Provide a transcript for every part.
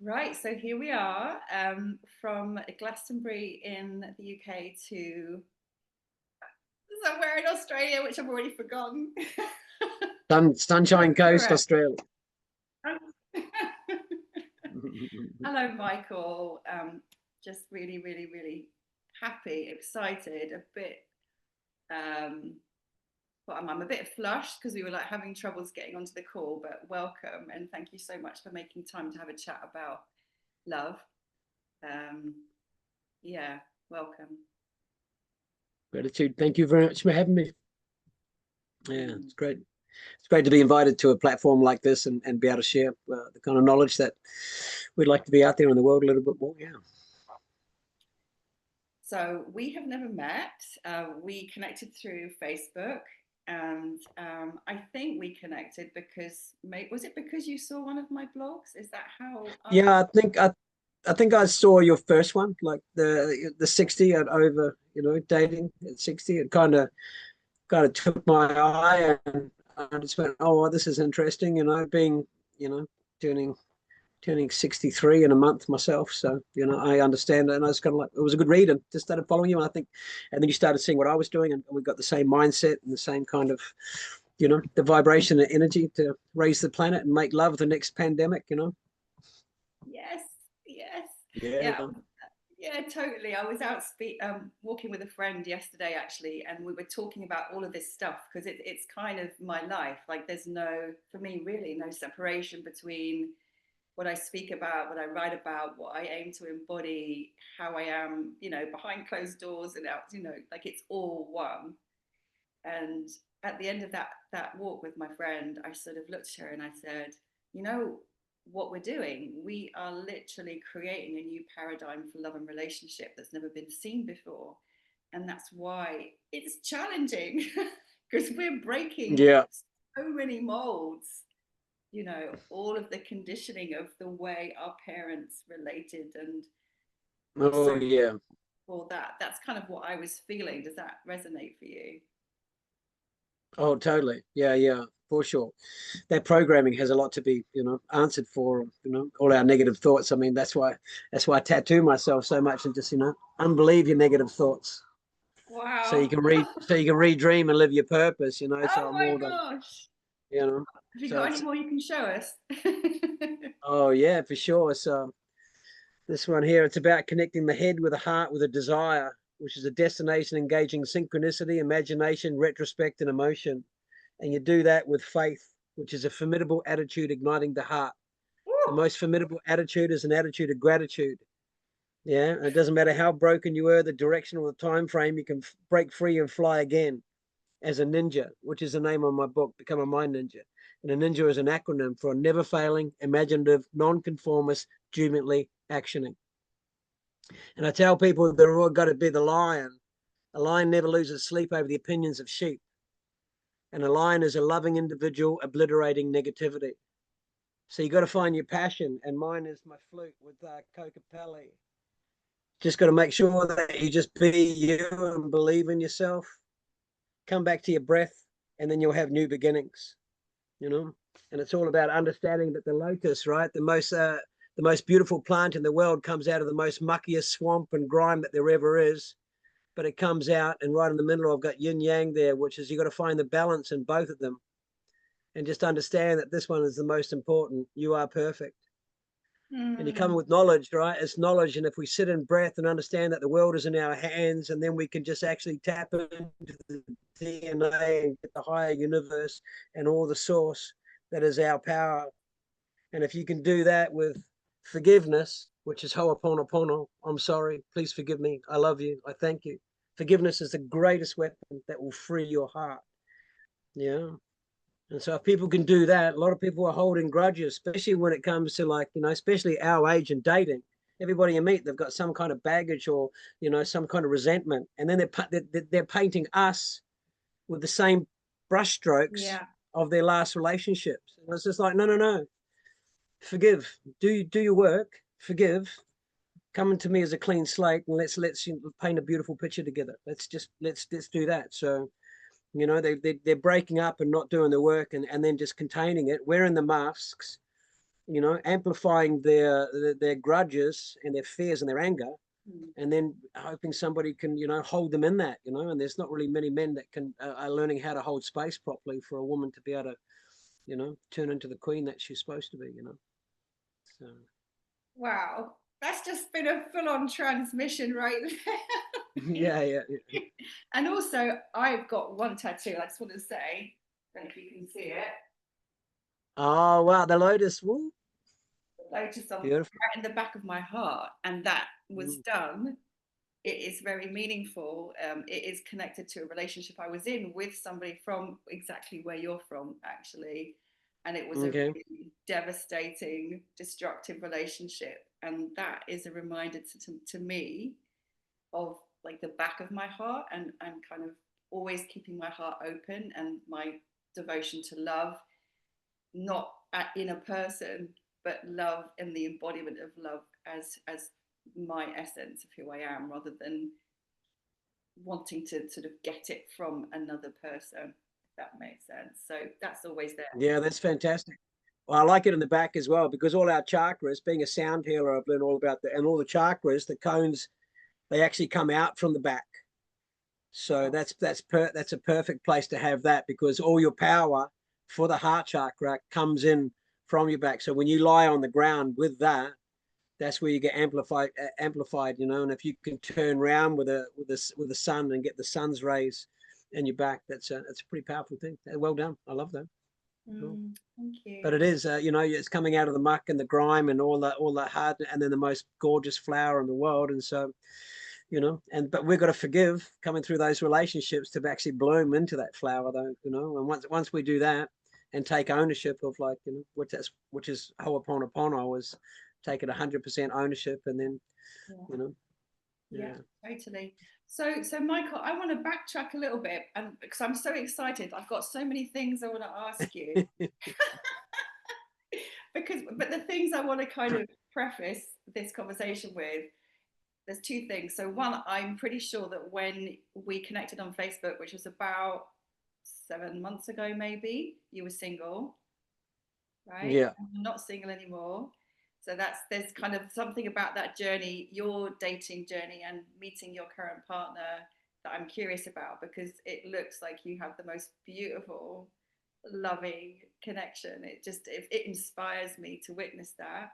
Right, so here we are from Glastonbury in the UK to somewhere in Australia, which I've already forgotten. Sunshine Coast, Correct. Australia. Hello, Michael. Just really, really, really happy, excited, a bit. Well, I'm a bit flushed because we were like having troubles getting onto the call, but welcome and thank you so much for making time to have a chat about love. Um, yeah, welcome. Gratitude. Thank you very much for having me. Yeah, Mm. it's great. It's great to be invited to a platform like this and be able to share the kind of knowledge that we'd like to be out there in the world a little bit more. Yeah. So we have never met. We connected through Facebook, and I think we connected because was it because you saw one of my blogs? Is that how Yeah, I think I saw your first one, like the 60 and over, dating at 60. It kind of took my eye, and I just went, oh, well, this is interesting, being, you know, turning turning 63 in a month myself. So, I understand it. And I was kind of like, it was a good read and just started following you. And I think, and then you started seeing what I was doing, and we got the same mindset and the same kind of, the vibration and energy to raise the planet and make love the next pandemic. Yes, yes, yeah, Yeah. yeah, totally. I was out walking with a friend yesterday actually, and we were talking about all of this stuff because it's kind of my life. Like, there's no, for me, really, no separation between what I speak about, what I write about, what I aim to embody, how I am, behind closed doors and out, like it's all one. And at the end of that walk with my friend, I sort of looked at her and I said, you know what we're doing? We are literally creating a new paradigm for love and relationship that's never been seen before. And that's why it's challenging because we're breaking Yeah. so many molds, all of the conditioning of the way our parents related and Oh, so yeah. for that's kind of what I was feeling. Does that resonate for you? Oh, totally. Yeah, yeah, for sure. That programming has a lot to be, answered for, all our negative thoughts. I mean, that's why I tattoo myself so much and just, unbelieve your negative thoughts. So you Wow. can read, so you can redream and live your purpose. So Oh I'm my all done, gosh. you know. Have you So got any it's more you can show us? oh yeah, for sure. So this one here, it's about connecting the head with the heart with a desire, which is a destination engaging synchronicity, imagination, retrospect, and emotion. And you do that with faith, which is a formidable attitude igniting the heart. The Woo. most formidable attitude is an attitude of gratitude. Yeah, and it doesn't matter how broken you were, the direction or the time frame, you can break free and fly again as a ninja, which is the name of my book, Become a Mind Ninja. And a ninja is an acronym for never failing, imaginative, non-conformist, jubilantly actioning. And I tell people they're all got to be the lion. A lion never loses sleep over the opinions of sheep. And a lion is a loving individual obliterating negativity. So you got to find your passion. And mine is my flute with Coca Pelli. Just got to make sure that you just be you and believe in yourself. Come back to your breath, and then you'll have new beginnings. You know, and it's all about understanding that the locust, right, the most beautiful plant in the world comes out of the most muckiest swamp and grime that there ever is. But it comes out, and right in the middle, I've got yin yang there, which is you got to find the balance in both of them, and just understand that this one is the most important. You are perfect. And you come Hmm. with knowledge, right? It's knowledge. And if we sit in breath and understand that the world is in our hands, and then we can just actually tap into the DNA and get the higher universe and all the source that is our power. And if you can do that with forgiveness, which is ho'oponopono, I'm sorry, please forgive me, I love you, I thank you. Forgiveness is the greatest weapon that will free your heart. Yeah. And so if people can do that, a lot of people are holding grudges, especially when it comes to, like, especially our age and dating. Everybody you meet, they've got some kind of baggage or, some kind of resentment. And then they're painting us with the same brushstrokes Yeah. of their last relationships. And it's just like, no, no, no. Forgive. Do your work. Forgive. Come into me as a clean slate, and let's paint a beautiful picture together. Let's do that. So they're breaking up and not doing the work, and then just containing it, wearing the masks, you know, amplifying their grudges and their fears and their anger, Mm. and then hoping somebody can, you know, hold them in that, you know. And there's not really many men that can are learning how to hold space properly for a woman to be able to, you know, turn into the queen that she's supposed to be, you know. So Wow, that's just been a full-on transmission right there. yeah, yeah, yeah. And also, I've got one tattoo. I just want to say, I don't know if you can see it. Oh wow, the lotus. Woo, Lotus on beautiful. right in the back of my heart, and that was Mm, done. It is very meaningful. It is connected to a relationship I was in with somebody from exactly where you're from, actually. And it was a okay. really devastating, destructive relationship. And that is a reminder to me of like the back of my heart, and kind of always keeping my heart open, and my devotion to love, not in a person, but love and the embodiment of love as my essence of who I am, rather than wanting to sort of get it from another person, if that makes sense. So that's always there. Yeah, that's fantastic. Well, I like it in the back as well because all our chakras, being a sound healer, I've learned all about that, and all the chakras, the cones, they actually come out from the back. So Oh, that's a perfect place to have that, because all your power for the heart chakra comes in from your back. So when you lie on the ground with that, that's where you get amplified, you know. And if you can turn around with the sun and get the sun's rays in your back, that's a pretty powerful thing. Well done. I love that. Cool. thank But you. it is, you know, it's coming out of the muck and the grime and all the hard, and then the most gorgeous flower in the world. And so, you know, and but we've got to forgive coming through those relationships to actually bloom into that flower, though, you know. And once we do that and take ownership of, like, you know, which is Ho'oponopono, was taking 100% ownership, and then, Yeah, you know, yeah, yeah. totally. So Michael, I want to backtrack a little bit, and because I'm so excited, I've got so many things I want to ask you. But the things I want to kind of preface this conversation with, there's two things. So one, I'm pretty sure that when we connected on Facebook, which was about 7 months ago, maybe, you were single, right? Yeah. And you're not single anymore. So there's kind of something about that journey, your dating journey and meeting your current partner, that I'm curious about, because it looks like you have the most beautiful, loving connection. It inspires me to witness that.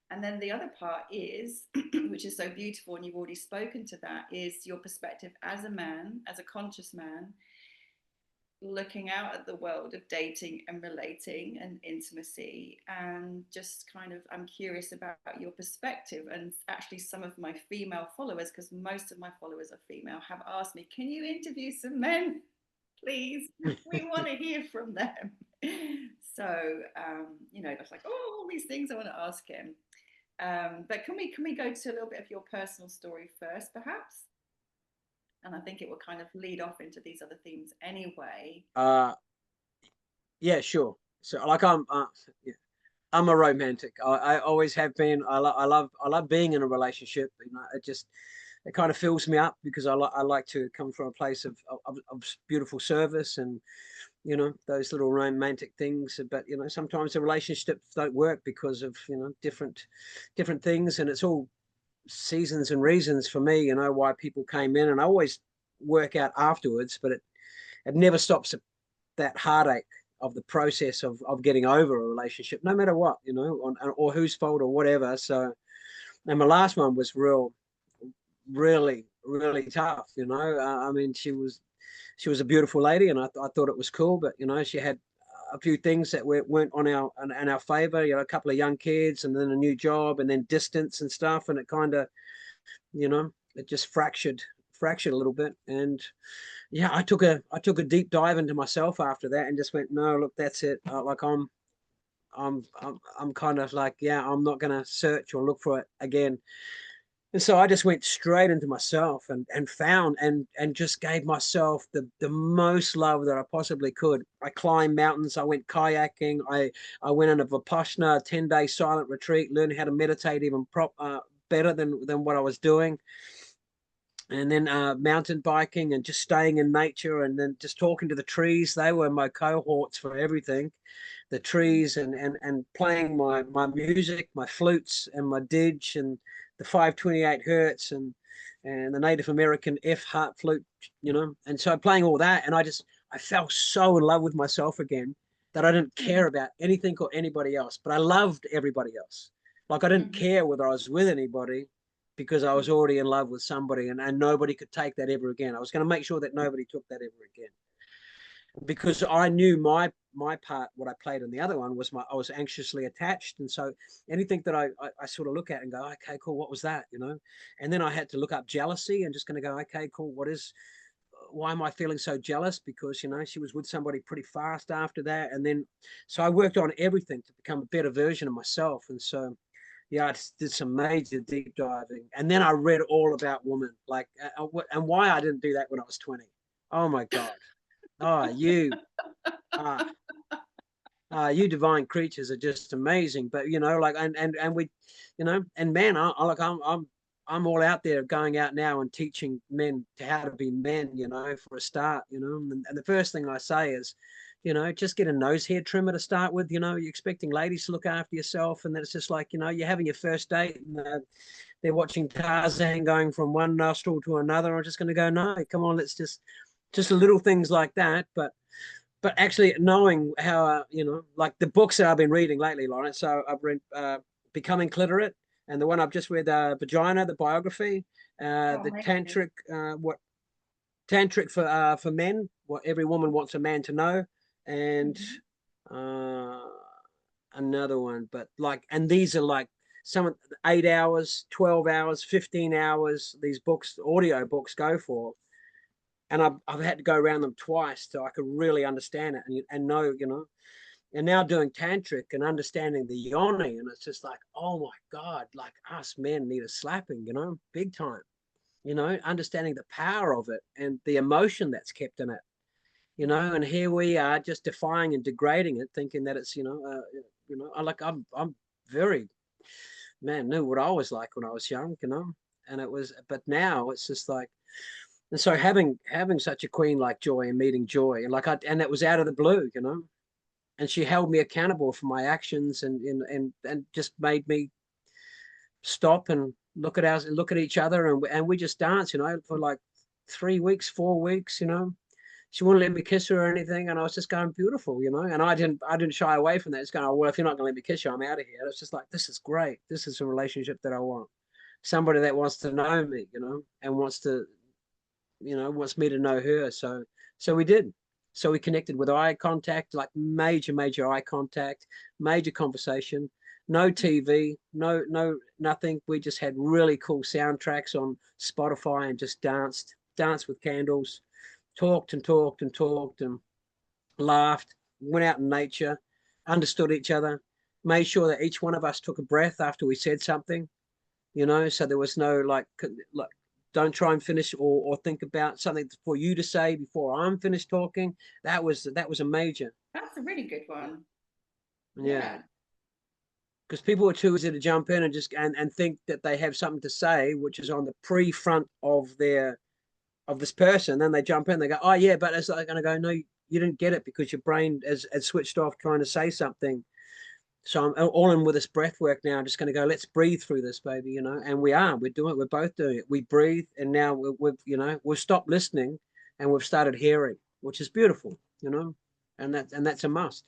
And then the other part is, which is so beautiful, and you've already spoken to that, is your perspective as a man, as a conscious man, looking out at the world of dating and relating and intimacy. And just kind of, I'm curious about your perspective. And actually, some of my female followers, because most of my followers are female, have asked me, can you interview some men, please? We want to hear from them. So, you know, that's like, oh, all these things I want to ask him. But can we go to a little bit of your personal story first, perhaps? And I think it will kind of lead off into these other themes anyway. uh yeah, sure. So, like, yeah, I'm a romantic. I always have been. I love being in a relationship. You know, it kind of fills me up, because I like to come from a place of beautiful service, and, you know, those little romantic things. But, you know, sometimes the relationships don't work because of, you know, different things, and it's all seasons and reasons for me. You know, why people came in, and I always work out afterwards, but it never stops that heartache of the process of getting over a relationship, no matter what, you know, or whose fault or whatever. So, and my last one was really tough. You know, I mean, she was a beautiful lady, and I thought it was cool, but, you know, she had a few things that weren't on in our favor. You know, a couple of young kids, and then a new job, and then distance and stuff, and it kind of, you know, it just fractured a little bit. And yeah, I took a deep dive into myself after that, and just went, no, look, that's it. Like, I'm kind of like, yeah, I'm not gonna search or look for it again. And so I just went straight into myself, and found, and just gave myself the most love that I possibly could. I climbed mountains. I went kayaking. I went on a Vipassana 10-day silent retreat, learned how to meditate even better than what I was doing. and then mountain biking and just staying in nature, and then just talking to the trees. They were my cohorts for everything, the trees, and playing my music, my flutes and my didge and the 528 hertz and the Native American F harp flute, and so playing all that, and I fell so in love with myself again, that I didn't care about anything or anybody else, but I loved everybody else. Like I didn't care whether I was with anybody, because I was already in love with somebody, and nobody could take that ever again. I was going to make sure that nobody took that ever again, because I knew my part, what I played in the other one was I was anxiously attached. And so anything that I sort of look at and go, okay, cool, what was that, and then I had to look up jealousy, and just going to go, okay, cool, why am I feeling so jealous? Because she was with somebody pretty fast after that. And then so I worked on everything to become a better version of myself. And so yeah, I did some major deep diving, and then I read all about women, like and why I didn't do that when I was 20. Oh my God. Oh, ah, you divine creatures are just amazing. But like, and we, and man, I'm all out there, going out now and teaching men to how to be men, for a start, and the first thing I say is, just get a nose hair trimmer to start with. You're expecting ladies to look after yourself, and then it's just like, you're having your first date, and they're watching Tarzan going from one nostril to another. I'm just going to go, no, come on, let's just little things like that. But actually knowing how, like the books that I've been reading lately, Lawrence. So I've read Becoming Clitorate, and the one I've just read, Vagina, the biography, the amazing. tantric for men, what every woman wants a man to know, and uh, another one. But like, and these are like some 8 hours, 12 hours, 15 hours. These books, audio books, go for. And I've had to go around them twice so I could really understand it and know, and now doing tantric and understanding the yoni, and it's just like, oh my God, like us men need a slapping, big time, understanding the power of it and the emotion that's kept in it, and here we are just defying and degrading it, thinking that it's, I'm very, man, knew what I was like when I was young, and it was, but now it's just like, and so having such a queen like Joy, and meeting Joy, and and it was out of the blue, and she held me accountable for my actions, and just made me stop and look at each other, and we just danced, for like 3 weeks, 4 weeks, She wouldn't let me kiss her or anything, and I was just going, beautiful, and I didn't shy away from that. It's going, oh, well, if you're not going to let me kiss you, I'm out of here. It's just like, this is great. This is a relationship that I want. Somebody that wants to know me, and wants me to know her. So we did. So we connected with eye contact, like major eye contact, major conversation, no TV, no nothing. We just had really cool soundtracks on Spotify and just danced with candles, talked and talked and talked and laughed, went out in nature, understood each other, made sure that each one of us took a breath after we said something, so there was no like don't try and finish or think about something for you to say before I'm finished talking. That was a major. That's a really good one. Yeah. Yeah. Because people are too easy to jump in and just and think that they have something to say, which is on the pre-front of this person. Then they jump in, they go, oh yeah, but it's like, going to go, no, you didn't get it because your brain has switched off trying to say something. So I'm all in with this breath work now. I'm just going to go, let's breathe through this, baby, and we're both doing it. We breathe, and now we've stopped listening, and we've started hearing, which is beautiful, and that's a must,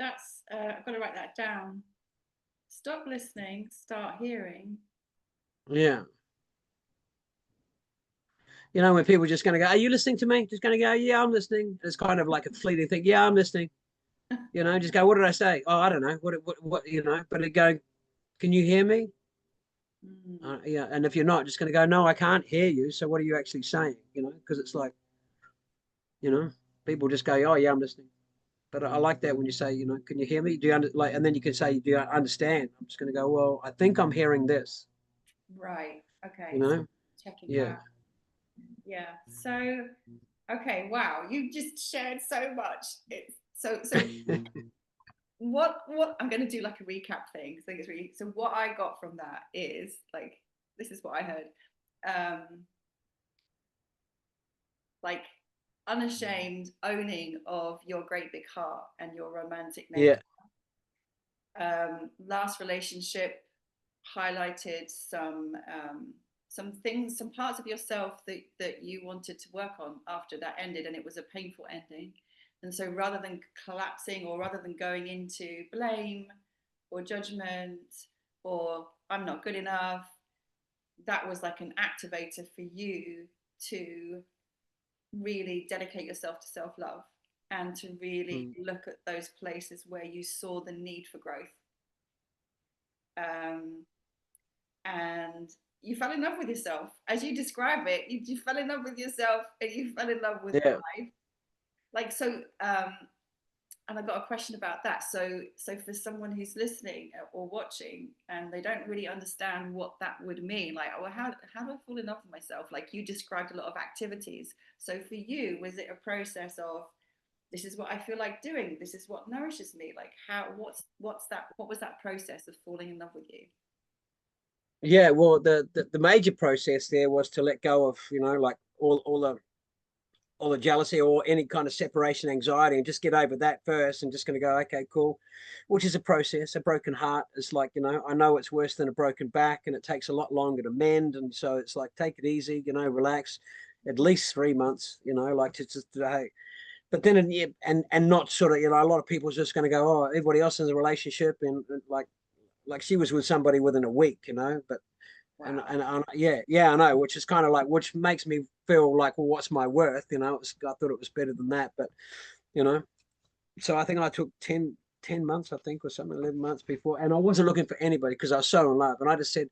That's I've got to write that down. Stop listening, start hearing. Yeah. When people are just going to go, are you listening to me? Just going to go, yeah, I'm listening. It's kind of like a fleeting thing. Yeah, I'm listening. Just go, what did I say? Oh, I don't know. What, but it go, can you hear me? Yeah, and if you're not, just going to go, no, I can't hear you. So what are you actually saying? Because it's like, people just go, oh yeah, I'm listening. But I like that when you say, can you hear me? Do you and then you can say, do you understand? I'm just going to go, well, I think I'm hearing this. Right. Okay. You So know, checking yeah. back. Yeah. So okay. Wow. You just shared so much. It's so. What I'm going to do like a recap thing. I think it's really so. What I got from that is like this is what I heard. um, like unashamed owning of your great big heart and your romantic nature. Yeah. Last relationship highlighted some things, some parts of yourself that you wanted to work on after that ended, and it was a painful ending. And so rather than collapsing, or rather than going into blame or judgment or I'm not good enough, that was like an activator for you to really dedicate yourself to self-love and to really Mm. look at those places where you saw the need for growth. Um, and you fell in love with yourself. As you describe it, you fell in love with yourself and you fell in love with Yeah. life. Like, so, and I got a question about that. So for someone who's listening or watching and they don't really understand what that would mean, like, well, how do I fall in love with myself? Like you described a lot of activities. So for you, was it a process of this is what I feel like doing, this is what nourishes me? Like what was that process of falling in love with you? Yeah, well, the major process there was to let go of, like all the jealousy or any kind of separation anxiety, and just get over that first, and just going to go, okay, cool, which is a process. A broken heart is like, I know it's worse than a broken back, and it takes a lot longer to mend. And so it's like, take it easy, relax, at least 3 months, like to just, hey. But then, yeah, and not sort of, a lot of people are just going to go, oh, everybody else in a relationship, and like she was with somebody within a week, but and, Wow. yeah, I know, which is kind of like, which makes me feel like, well, what's my worth? I thought it was better than that, but you know, so I think I took 10 months, I think, or something, 11 months before, and I wasn't looking for anybody because I was so in love, and I just said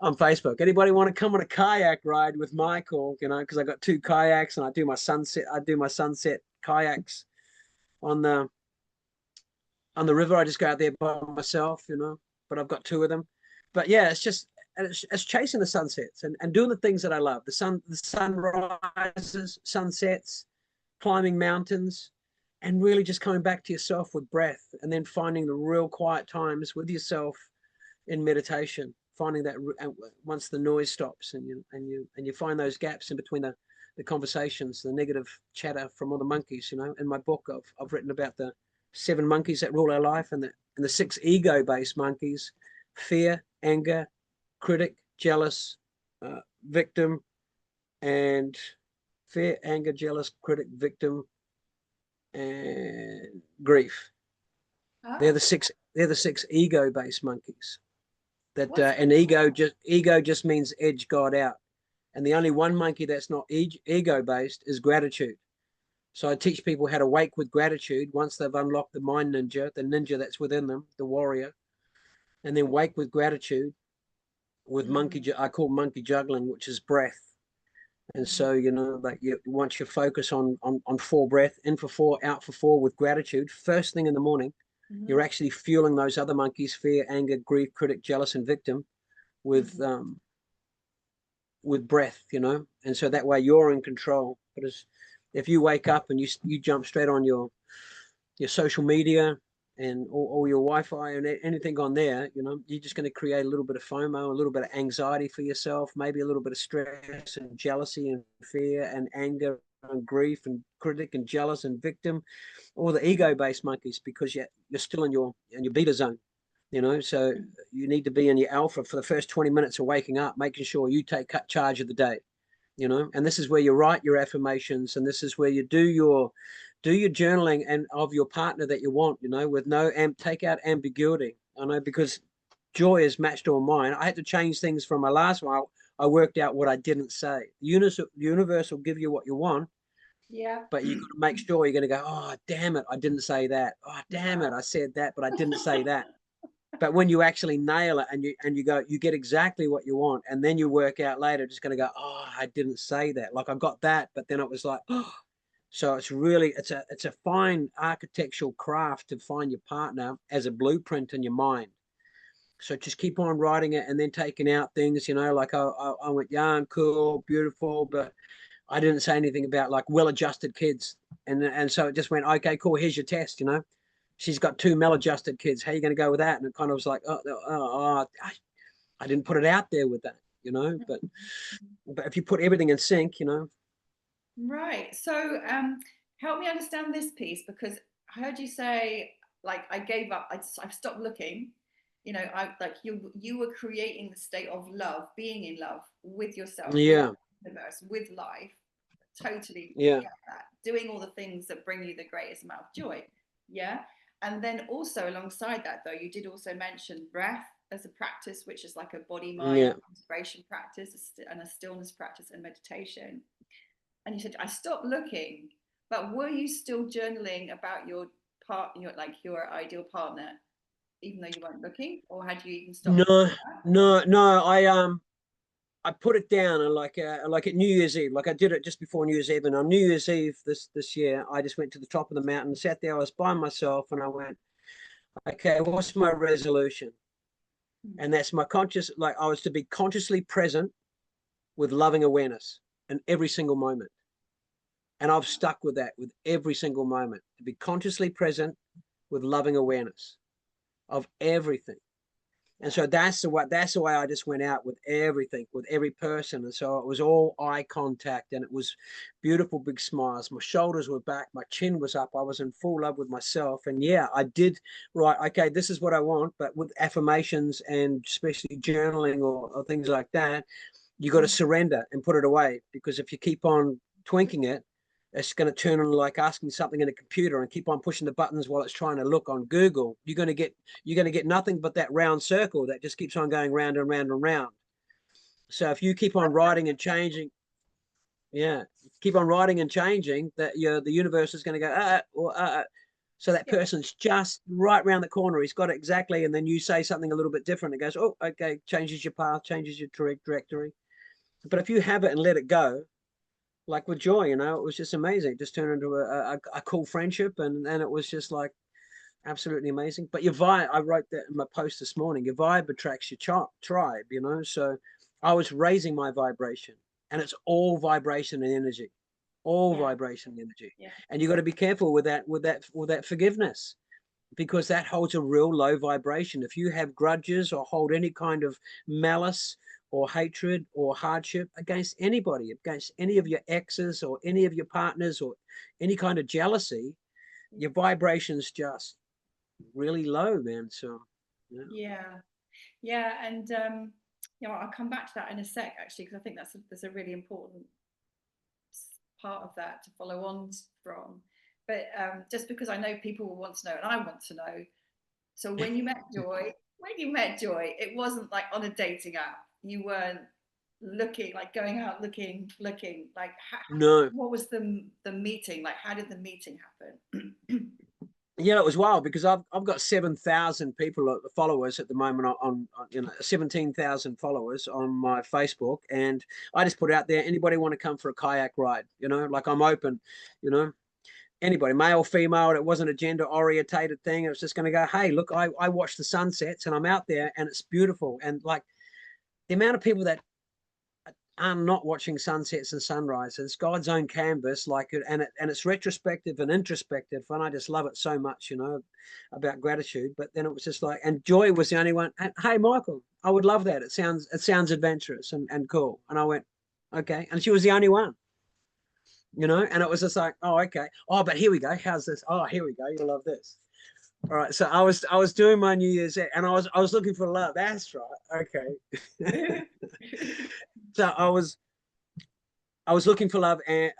on Facebook, anybody want to come on a kayak ride with Michael? Because I got 2 kayaks, and I do my sunset kayaks on the river. I just go out there by myself, but I've got 2 of them. But yeah, it's just, it's chasing the sunsets, and doing the things that I love. The sunrises, sunsets, climbing mountains, and really just coming back to yourself with breath, and then finding the real quiet times with yourself in meditation, finding that once the noise stops, and you find those gaps in between the conversations, the negative chatter from all the monkeys. In my book, I've written about the 7 monkeys that rule our life, and the 6 ego-based monkeys: fear, anger, critic, jealous, victim, and fear, anger, jealous, critic, victim, and grief. They're Oh, the six. They're the 6 ego-based monkeys. That what's and ego just means edge God out, and the only one monkey that's not ego-based is gratitude. So I teach people how to wake with gratitude once they've unlocked the mind ninja, the ninja that's within them, the warrior, and then wake with gratitude with mm, I call monkey juggling, which is breath. And mhm, so, like, once you focus on 4 breath, in for 4, out for 4, with gratitude, first thing in the morning, you're mhm, actually fueling those other monkeys: fear, anger, grief, critic, jealous, and victim, with mhm. breath. And so that way you're in control. But if you wake up and you jump straight on your social media and all your Wi-Fi and anything on there, you're just going to create a little bit of FOMO, a little bit of anxiety for yourself, maybe a little bit of stress and jealousy and fear and anger and grief and critic and jealous and victim, all the ego-based monkeys, because you're still in your beta zone. So you need to be in your alpha for the first 20 minutes of waking up, making sure you take charge of the day. And this is where you write your affirmations, and this is where you do your journaling and of your partner that you want, with no take out ambiguity. I know, because joy is matched all mine. I had to change things from my last one. I worked out what I didn't say. The universe will give you what you want, Yeah. but you got to make sure you're going to go, oh damn it, I didn't say that. Oh damn it, I said that, but I didn't say that. But when you actually nail it, and you go, you get exactly what you want, and then you work out later, just going to go, oh, I didn't say that. Like, I got that, but then it was like, oh. So it's a fine architectural craft to find your partner as a blueprint in your mind. So just keep on writing it, and then taking out things, like, I went young, cool, beautiful, but I didn't say anything about, like, well-adjusted kids. And so it just went, okay, cool, here's your test. She's got 2 maladjusted kids. How are you going to go with that? And it kind of was like, I didn't put it out there with that. you know, but if you put everything in sync, you know. Right. So help me understand this piece, because I heard you say, like, I gave up, I've stopped looking. You know, I like you were creating the state of love, being in love with yourself, with Yeah, the universe, with life. Totally yeah, get that. Doing all the things that bring you the greatest amount of joy. Yeah. And then also alongside that, though, you did also mention breath as a practice, which is like a body mind yeah. inspiration practice and a stillness practice and meditation. And you said, I stopped looking, but were you still journaling about your your ideal partner, even though you weren't looking, or had you even stopped looking No, at that? Or no. I put it down, and like at New Year's Eve, like I did it just before New Year's Eve, and on New Year's Eve this year, I just went to the top of the mountain, sat there, I was by myself, and I went, okay, what's my resolution? And that's my conscious, like I was to be consciously present with loving awareness in every single moment. And I've stuck with that with every single moment, to be consciously present with loving awareness of everything. And so that's the way I just went out with everything, with every person. And so it was all eye contact, and it was beautiful big smiles. My shoulders were back, my chin was up. I was in full love with myself. And yeah, I did write, okay, this is what I want. But with affirmations and especially journaling or things like that, you got to surrender and put it away, because if you keep on twinking it, it's going to turn on like asking something in a computer and keep on pushing the buttons while it's trying to look on Google. You're going to get nothing but that round circle that just keeps on going round and round and round. So if you keep on writing and changing, yeah, keep on writing and changing, that the universe is going to go so that yeah, person's just right around the corner. He's got it exactly, and then you say something a little bit different. It goes, oh, okay, changes your path, changes your trajectory. But if you have it and let it go, like with Joy, you know, it was just amazing. It just turned into a cool friendship, and it was just like absolutely amazing. But your vibe, I wrote that in my post this morning, your vibe attracts your tribe, you know. So I was raising my vibration, and it's all vibration and energy, all yeah, vibration and energy. yeah, And you got to be careful with that forgiveness, because that holds a real low vibration. If you have grudges or hold any kind of malice or hatred or hardship against anybody, against any of your exes or any of your partners, or any kind of jealousy, your vibration's just really low, man. So yeah. yeah, yeah. And I'll come back to that in a sec, actually, because I think there's a really important part of that to follow on from. But just because I know people will want to know, and I want to know. So when you met Joy, it wasn't like on a dating app. You weren't looking, like going out looking. Like No. what was the meeting? Like how did the meeting happen? Yeah, it was wild, because I've got 7,000 people followers at the moment on 17,000 followers on my Facebook, and I just put out there, anybody want to come for a kayak ride? You know, like I'm open, you know, anybody, male, female. It wasn't a gender orientated thing. It was just going to go, hey, look, I watch the sunsets and I'm out there and it's beautiful. And like the amount of people that are not watching sunsets and sunrises, God's own canvas, like it, and it's retrospective and introspective, and I just love it so much, you know, about gratitude. But then it was just like, and Joy was the only one. Hey, Michael, I would love that. It sounds adventurous and cool. And I went, okay. And she was the only one, you know, and it was just like, oh, okay. Oh, but here we go. How's this? Oh, here we go. You'll love this. All right. So I was doing my New Year's, and I was looking for love. That's right. Okay. So I was looking for love, and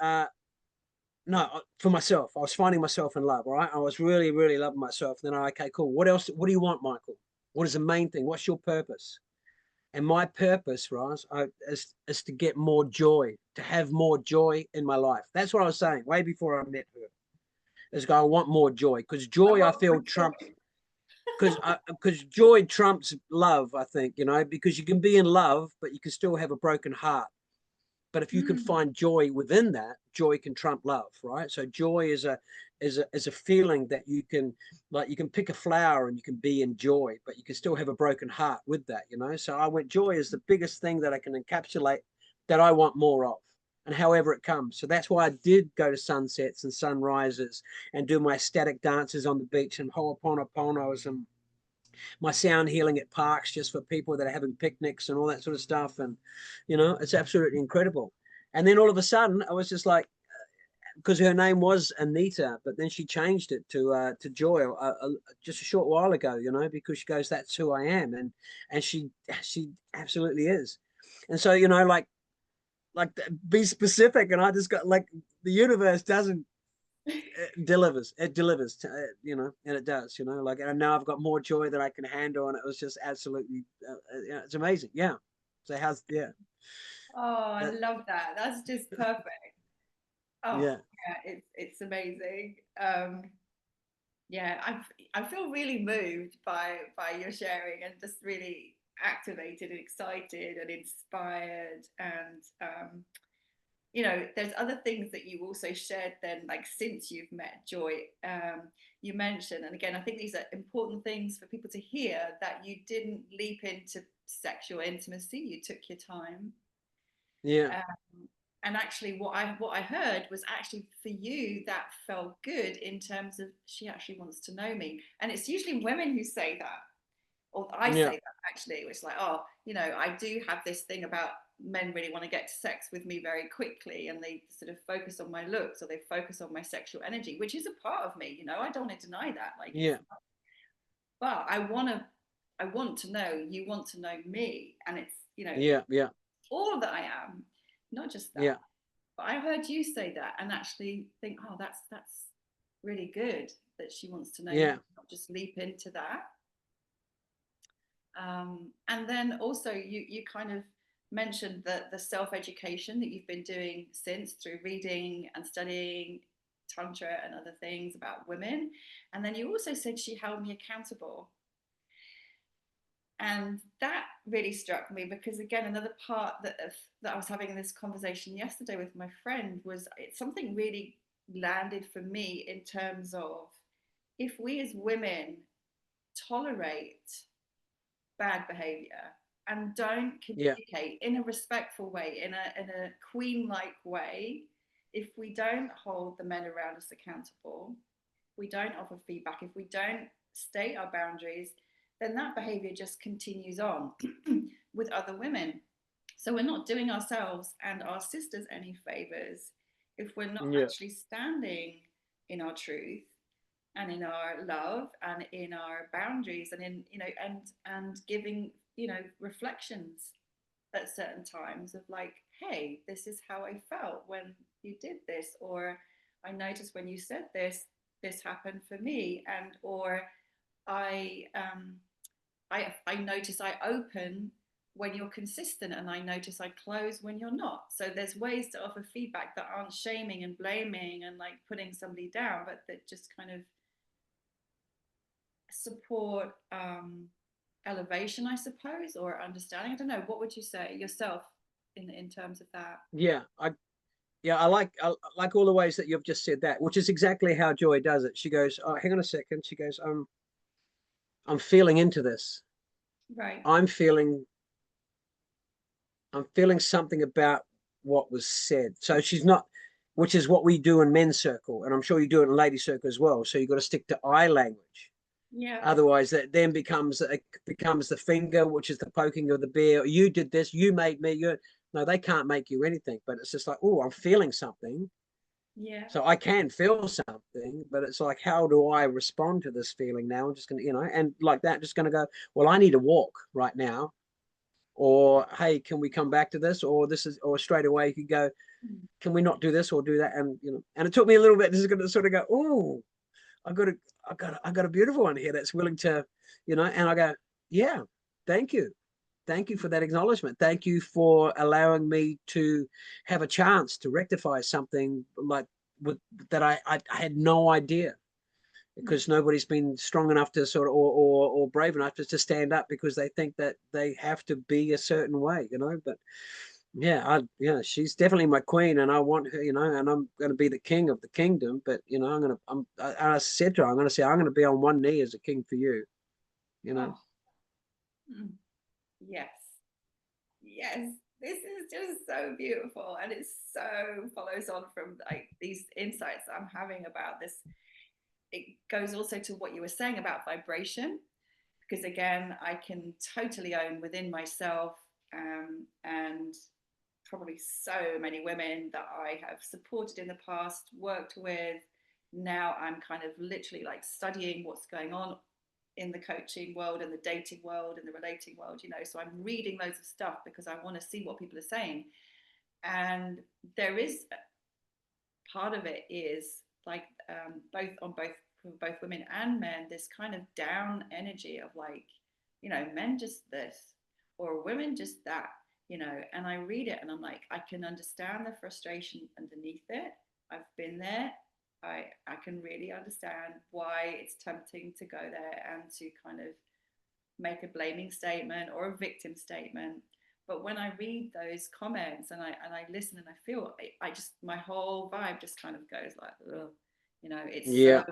no, for myself. I was finding myself in love. All right. I was really, really loving myself. Then okay, cool. What else? What do you want, Michael? What is the main thing? What's your purpose? And my purpose, Ross, is to get more joy, to have more joy in my life. That's what I was saying way before I met her. Is go, I want more joy, because joy I feel trumps, because joy trumps love. I think, you know, because you can be in love, but you can still have a broken heart. But if you can Mm, find joy within that, joy can trump love, right? So joy is a feeling that you can, like, you can pick a flower and you can be in joy, but you can still have a broken heart with that, you know. So I went, joy is the biggest thing that I can encapsulate, that I want more of, and however it comes. So that's why I did go to sunsets and sunrises and do my ecstatic dances on the beach and ho'oponoponos and my sound healing at parks just for people that are having picnics and all that sort of stuff. And, you know, it's absolutely incredible. And then all of a sudden I was just like, because her name was Anita, but then she changed it to Joy just a short while ago, you know, because she goes, that's who I am. And she absolutely is. And so, you know, like be specific. And I just got like, the universe doesn't, it delivers you know, and it does, you know, like, and now I've got more joy that I can handle, and it was just absolutely yeah, it's amazing. Yeah. So how's, yeah, Oh, I that, love that. That's just perfect. Oh, yeah, yeah, it's amazing. Yeah, I feel really moved by your sharing, and just really activated and excited and inspired. And you know, there's other things that you also shared then, like since you've met Joy. You mentioned, and again, I think these are important things for people to hear, that you didn't leap into sexual intimacy. You took your time. yeah, And actually what I heard was, actually for you that felt good, in terms of, she actually wants to know me. And it's usually women who say that, or I say yeah, that actually, which is like, oh, you know, I do have this thing about men really want to get to sex with me very quickly, and they sort of focus on my looks, or they focus on my sexual energy, which is a part of me, you know, I don't want to deny that, like it's, yeah, but I want to know, you want to know me, and it's, you know, yeah, yeah, all that I am, not just that. yeah, But I heard you say that, and actually think, oh, that's really good that she wants to know me, yeah, not just leap into that. And then also you kind of mentioned that the self education that you've been doing since, through reading and studying tantra and other things about women, and then you also said she held me accountable. And that really struck me, because again, another part that I was having in this conversation yesterday with my friend was, it's something really landed for me, in terms of, if we as women tolerate bad behavior and don't yeah, communicate in a respectful way, in a queen like way, if we don't hold the men around us accountable, we don't offer feedback, if we don't state our boundaries, then that behavior just continues on with other women. So we're not doing ourselves and our sisters any favors if we're not yeah, actually standing in our truth, and in our love, and in our boundaries, and in, you know, and giving, you know, reflections at certain times of like, hey, this is how I felt when you did this, or I noticed when you said this happened for me, and or I I notice I open when you're consistent, and I notice I close when you're not. So there's ways to offer feedback that aren't shaming and blaming and like putting somebody down, but that just kind of support elevation, I suppose, or understanding. I don't know. What would you say yourself in terms of that? yeah. I like all the ways that you've just said that, which is exactly how Joy does it. She goes, oh, hang on a second. She goes, I'm feeling into this. Right. I'm feeling I'm feeling something about what was said. So she's not, which is what we do in men's circle, and I'm sure you do it in lady circle as well. So you've got to stick to eye language. Yeah. Otherwise, that then becomes the finger, which is the poking of the bear. You did this. You made me. You No, they can't make you anything. But it's just like, oh, I'm feeling something. Yeah. So I can feel something, but it's like, how do I respond to this feeling now? I'm just gonna, you know, and like that, just gonna go, well, I need to walk right now, or hey, can we come back to this, or this is, or straight away you could go, can we not do this or do that? And you know, and it took me a little bit. This is going to sort of go, oh, I got a, I got a beautiful one here that's willing to, you know, and I go, yeah, thank you. Thank you for that acknowledgement. Thank you for allowing me to have a chance to rectify something like with that I had no idea, because nobody's been strong enough to sort of, or brave enough to stand up, because they think that they have to be a certain way, you know. But yeah, yeah, she's definitely my queen, and I want her, you know, and I'm going to be the king of the kingdom. But you know, I said to her, I'm going to be on one knee as a king for you, you know. Oh, yes. Yes. This is just so beautiful, and it so follows on from like these insights that I'm having about this. It goes also to what you were saying about vibration. because again, I can totally own within myself, and probably so many women that I have supported in the past, worked with. Now I'm kind of literally like studying what's going on in the coaching world and the dating world and the relating world, you know. So I'm reading loads of stuff because I want to see what people are saying. And there is part of it is like both for both women and men, this kind of down energy of like, you know, men just this or women just that, you know. And I read it and I'm like, I can understand the frustration underneath it. I've been there. I can really understand why it's tempting to go there and to kind of make a blaming statement or a victim statement. But when I read those comments and I listen and I feel, I just, my whole vibe just kind of goes like, ugh, you know, it's so Yeah.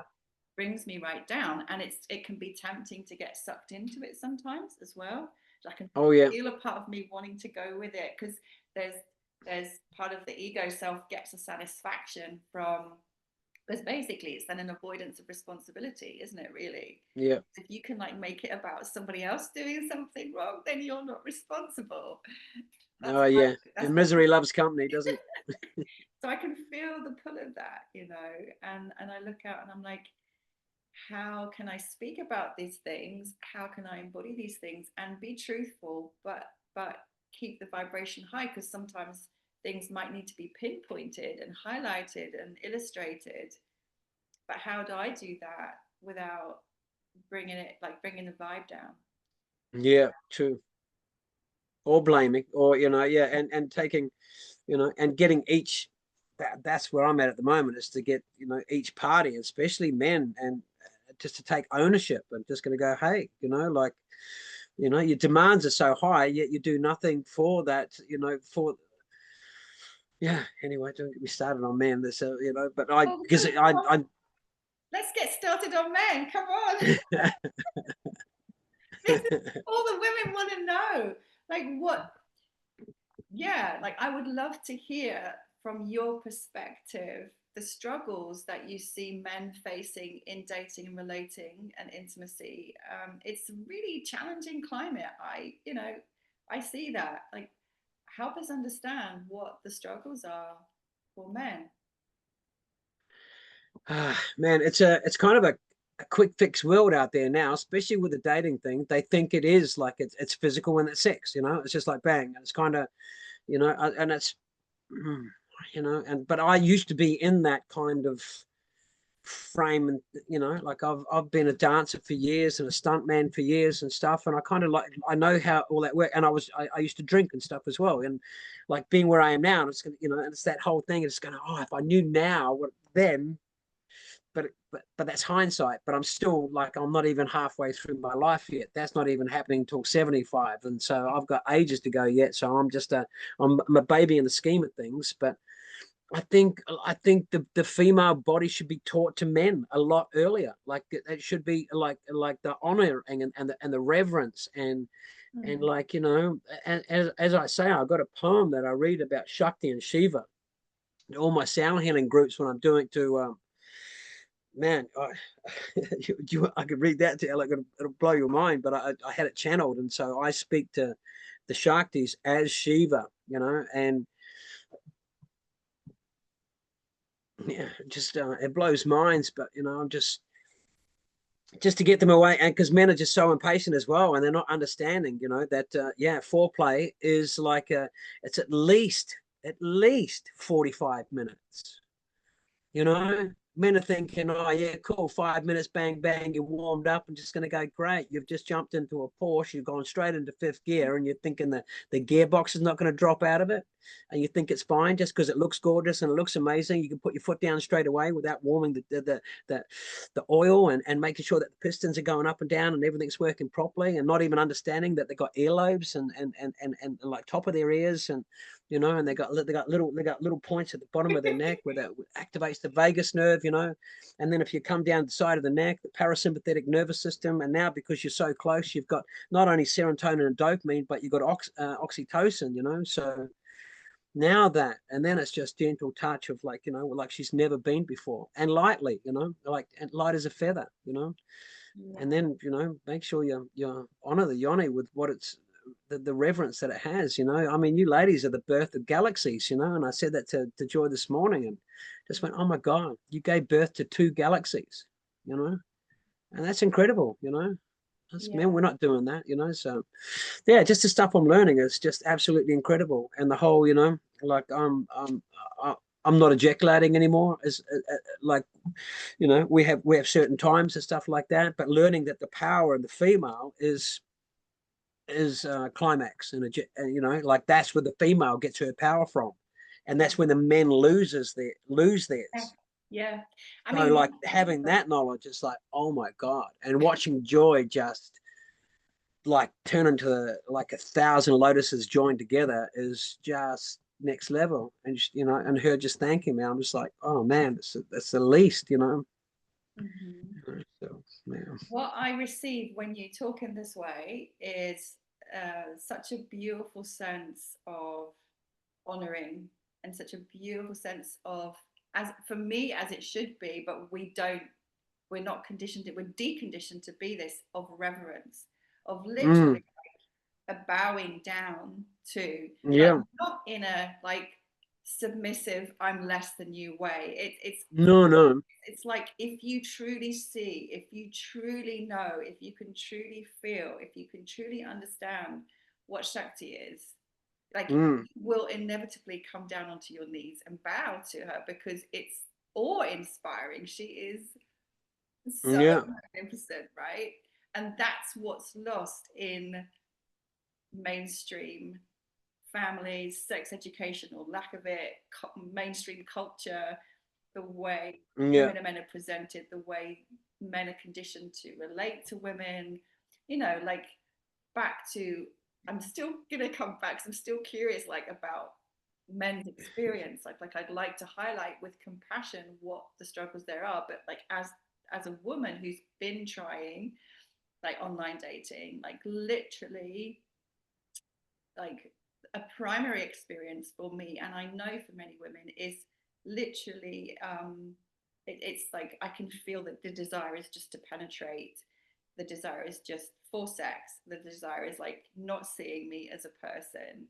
brings me right down. And it can be tempting to get sucked into it sometimes as well. I can Oh yeah. feel a part of me wanting to go with it because there's part of the ego self gets a satisfaction from, because basically it's then an avoidance of responsibility, isn't it, really? Yeah. If you can like make it about somebody else doing something wrong, then you're not responsible. That's Oh yeah. that's And the misery loves company, doesn't it? so I can feel the pull of that, you know. And I look out and I'm like, how can I speak about these things? How can I embody these things and be truthful, but keep the vibration high? Because sometimes things might need to be pinpointed and highlighted and illustrated. But how do I do that without bringing the vibe down? Yeah, true. Or blaming, or yeah, and taking, and getting each. That's where I'm at the moment, is to get each party, especially men, and just to take ownership and just going to go, hey, like, your demands are so high, yet you do nothing for that, for yeah. Anyway, don't get me started on men. This, but Oh, because I let's get started on men. Come on. This is all the women want to know. Like what? Yeah, like I would love to hear from your perspective the struggles that you see men facing in dating and relating and intimacy. It's a really challenging climate. I see that. Like, help us understand what the struggles are for men. Man, it's kind of a quick fix world out there now, especially with the dating thing. They think it is like it's physical and it's sex, it's just like bang. And it's kind of, and it's, mm, and but I used to be in that kind of frame, and like I've been a dancer for years and a stuntman for years and stuff, and I kind of like, I know how all that works. And I used to drink and stuff as well, and like being where I am now, and it's gonna, and it's that whole thing. It's gonna, oh, if I knew now what then. But that's hindsight. But I'm still like, I'm not even halfway through my life yet. That's not even happening until 75, and so I've got ages to go yet. So I'm a baby in the scheme of things. But I think the female body should be taught to men a lot earlier. Like it should be like the honor and the reverence and Mm. like, and as I say, I've got a poem that I read about Shakti and Shiva. All my sound healing groups, when I'm doing to man, I could read that to you, like it'll blow your mind. But I had it channeled, and so I speak to the Shaktis as Shiva, and yeah, just it blows minds. But I'm just to get them away, and because men are just so impatient as well, and they're not understanding, that yeah, foreplay is like it's at least 45 minutes. Men are thinking, oh yeah, cool, 5 minutes, bang bang, you're warmed up and just going to go, great. You've just jumped into a Porsche, you've gone straight into fifth gear, and you're thinking the gearbox is not going to drop out of it, and you think it's fine just because it looks gorgeous and it looks amazing. You can put your foot down straight away without warming the oil, and making sure that the pistons are going up and down and everything's working properly, and not even understanding that they've got earlobes and like top of their ears, and they got little points at the bottom of their neck where that activates the vagus nerve, and then if you come down the side of the neck, the parasympathetic nervous system, and now because you're so close, you've got not only serotonin and dopamine, but you've got oxytocin, so now that, and then it's just gentle touch of like, you know, like she's never been before, and lightly, you know, like, and light as a feather, you know. And Yeah. then, you know, make sure you honor the yoni with what it's, the reverence that it has, you know. I mean, you ladies are the birth of galaxies, you know. And I said that to Joy this morning, and just went, oh my God, you gave birth to 2 galaxies, you know. And that's incredible, you know. That's, man, Yeah. we're not doing that, you know. So yeah, just the stuff I'm learning is just absolutely incredible. And the whole, you know, like I'm not ejaculating anymore. Is like, you know, we have certain times and stuff like that. But learning that the power in the female is climax, and you know, like that's where the female gets her power from, and Yeah. that's when the men lose Yeah. theirs. Yeah. I So mean, like having that knowledge is like, oh my God, and watching Joy just like turn into like 1,000 lotuses joined together is just next level. And you know, and her just thanking me, I'm just like, oh man, it's the least, you know. mhm. So yeah. What I receive when you talk in this way is such a beautiful sense of honoring and such a beautiful sense of, as for me, as it should be, but we're not conditioned, we're deconditioned to be this, of reverence, of Mm, literally a bowing down to, like, yeah. not in a like submissive I'm less than you way. No, no. It's like, if you truly see, if you truly know, if you can truly feel, if you can truly understand what Shakti is, like, Mm, you will inevitably come down onto your knees and bow to her, because it's awe-inspiring. She is so yeah. magnificent, right? And that's what's lost in mainstream families, sex education or lack of it, mainstream culture, the way Yeah. women and men are presented, the way men are conditioned to relate to women, you know, like, back to, I'm still gonna come back 'cause I'm still curious, like, about men's experience. Like I'd like to highlight with compassion what the struggles there are, but like, as a woman who's been trying like online dating, like literally, like, a primary experience for me, and I know for many women, is literally it's like I can feel that the desire is just to penetrate, the desire is just for sex, the desire is like not seeing me as a person.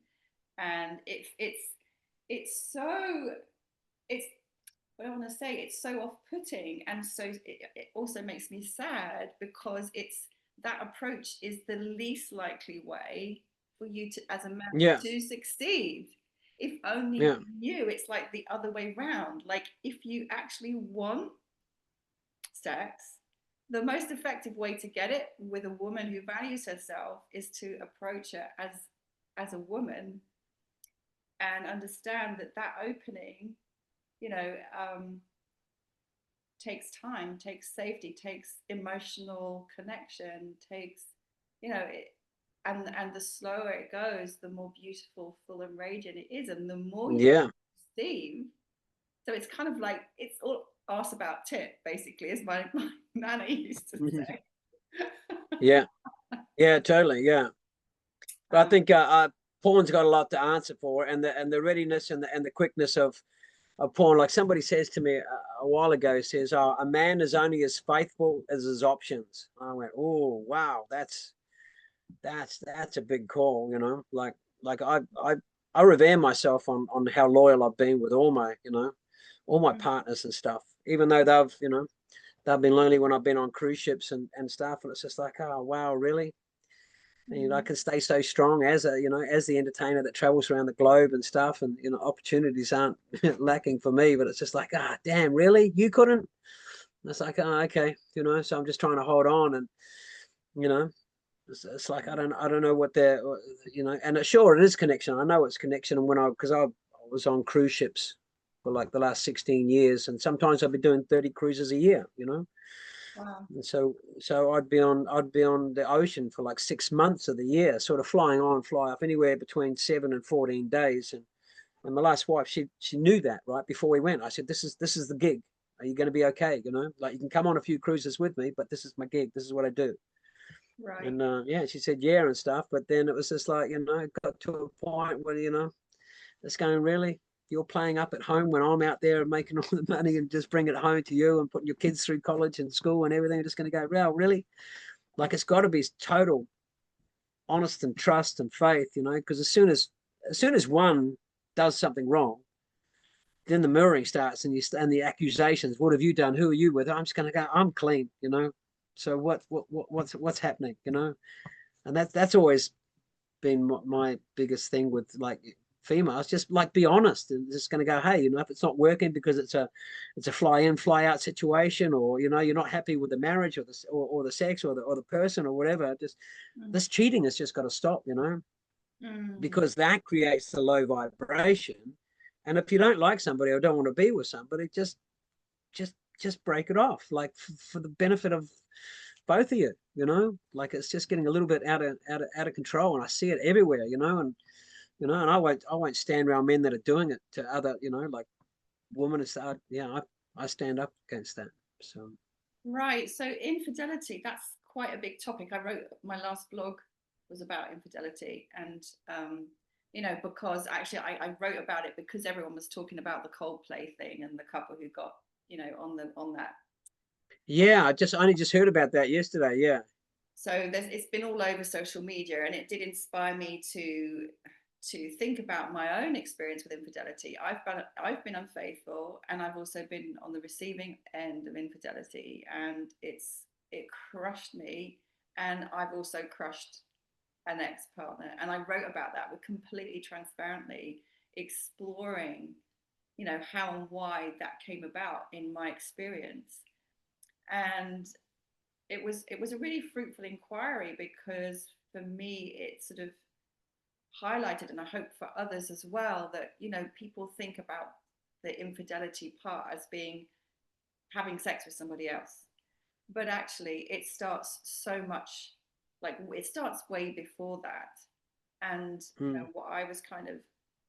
And it's so, it's, what I want to say, it's so off-putting, and so it also makes me sad, because it's, that approach is the least likely way for you to, as a man, Yeah. to succeed. If only Yeah. you knew it's like the other way round. Like, if you actually want sex, the most effective way to get it with a woman who values herself is to approach her as a woman, and understand that that opening, you know, takes time, takes safety, takes emotional connection, takes, you know, and the slower it goes, the more beautiful, full, and radiant it is, and the more you Yeah. receive. So it's kind of like, it's all arse about tit, basically, as my nana used to say. Yeah. Yeah. Totally. Yeah. But I um, think porn's got a lot to answer for, and the readiness and the quickness of porn. Like somebody says to me a while ago, says, "Oh, a man is only as faithful as his options." I went, "Oh, wow, that's a big call, you know." Like I revere myself on how loyal I've been with all my partners and stuff, even though they've been lonely when I've been on cruise ships and stuff, and it's just like, oh wow, really. And, I can stay so strong as as the entertainer that travels around the globe and stuff, and opportunities aren't lacking for me. But it's just like, ah, damn, really, you couldn't. And it's like, oh, okay, So I'm just trying to hold on, and you know, it's like I don't know what they're, and sure it is connection. I know it's connection, and because I was on cruise ships for like the last 16 years, and sometimes I'd be doing 30 cruises a year. wow. And so I'd be on the ocean for like 6 months of the year, sort of flying on, fly off, anywhere between 7 and 14 days. And my last wife, she knew that right before we went. I said, this is the gig. Are you going to be okay? Like you can come on a few cruises with me, but this is my gig. This is what I do. Right. And yeah, she said yeah and stuff. But then it was just like it got to a point where It's going, really? You're playing up at home when I'm out there and making all the money and just bring it home to you and putting your kids through college and school and everything. I'm just going to go, well, really? Like, it's got to be total honest and trust and faith, you know, because as soon as one does something wrong, then the mirroring starts, and the accusations. What have you done? Who are you with? I'm just going to go, I'm clean, you know. So what's happening, you know? And that's always been my biggest thing with, like, females. Just, like, be honest, and just going to go, hey, you know, if it's not working because it's a fly in fly out situation, or, you know, you're not happy with the marriage, or the sex, or the person, or whatever, just this cheating has just got to stop, you know, because that creates the low vibration. And if you don't like somebody or don't want to be with somebody, just break it off, like, for the benefit of both of you, you know. Like, it's just getting a little bit out of control, and I see it everywhere, you know. And and I won't stand around men that are doing it to other, you know, like, women and stuff. Yeah, I stand up against that. So Right. So infidelity, that's quite a big topic. I wrote my last blog was about infidelity, and because actually I wrote about it because everyone was talking about the Coldplay thing and the couple who got, on that. yeah, only just heard about that yesterday. Yeah. So it's been all over social media, and it did inspire me to think about my own experience with infidelity. I've been unfaithful, and I've also been on the receiving end of infidelity, and it crushed me, and I've also crushed an ex-partner, and I wrote about that with completely transparently exploring, how and why that came about in my experience. And it was a really fruitful inquiry, because for me it sort of highlighted, and I hope for others as well, that people think about the infidelity part as being having sex with somebody else, but actually it starts so much, like, it starts way before that. And what I was kind of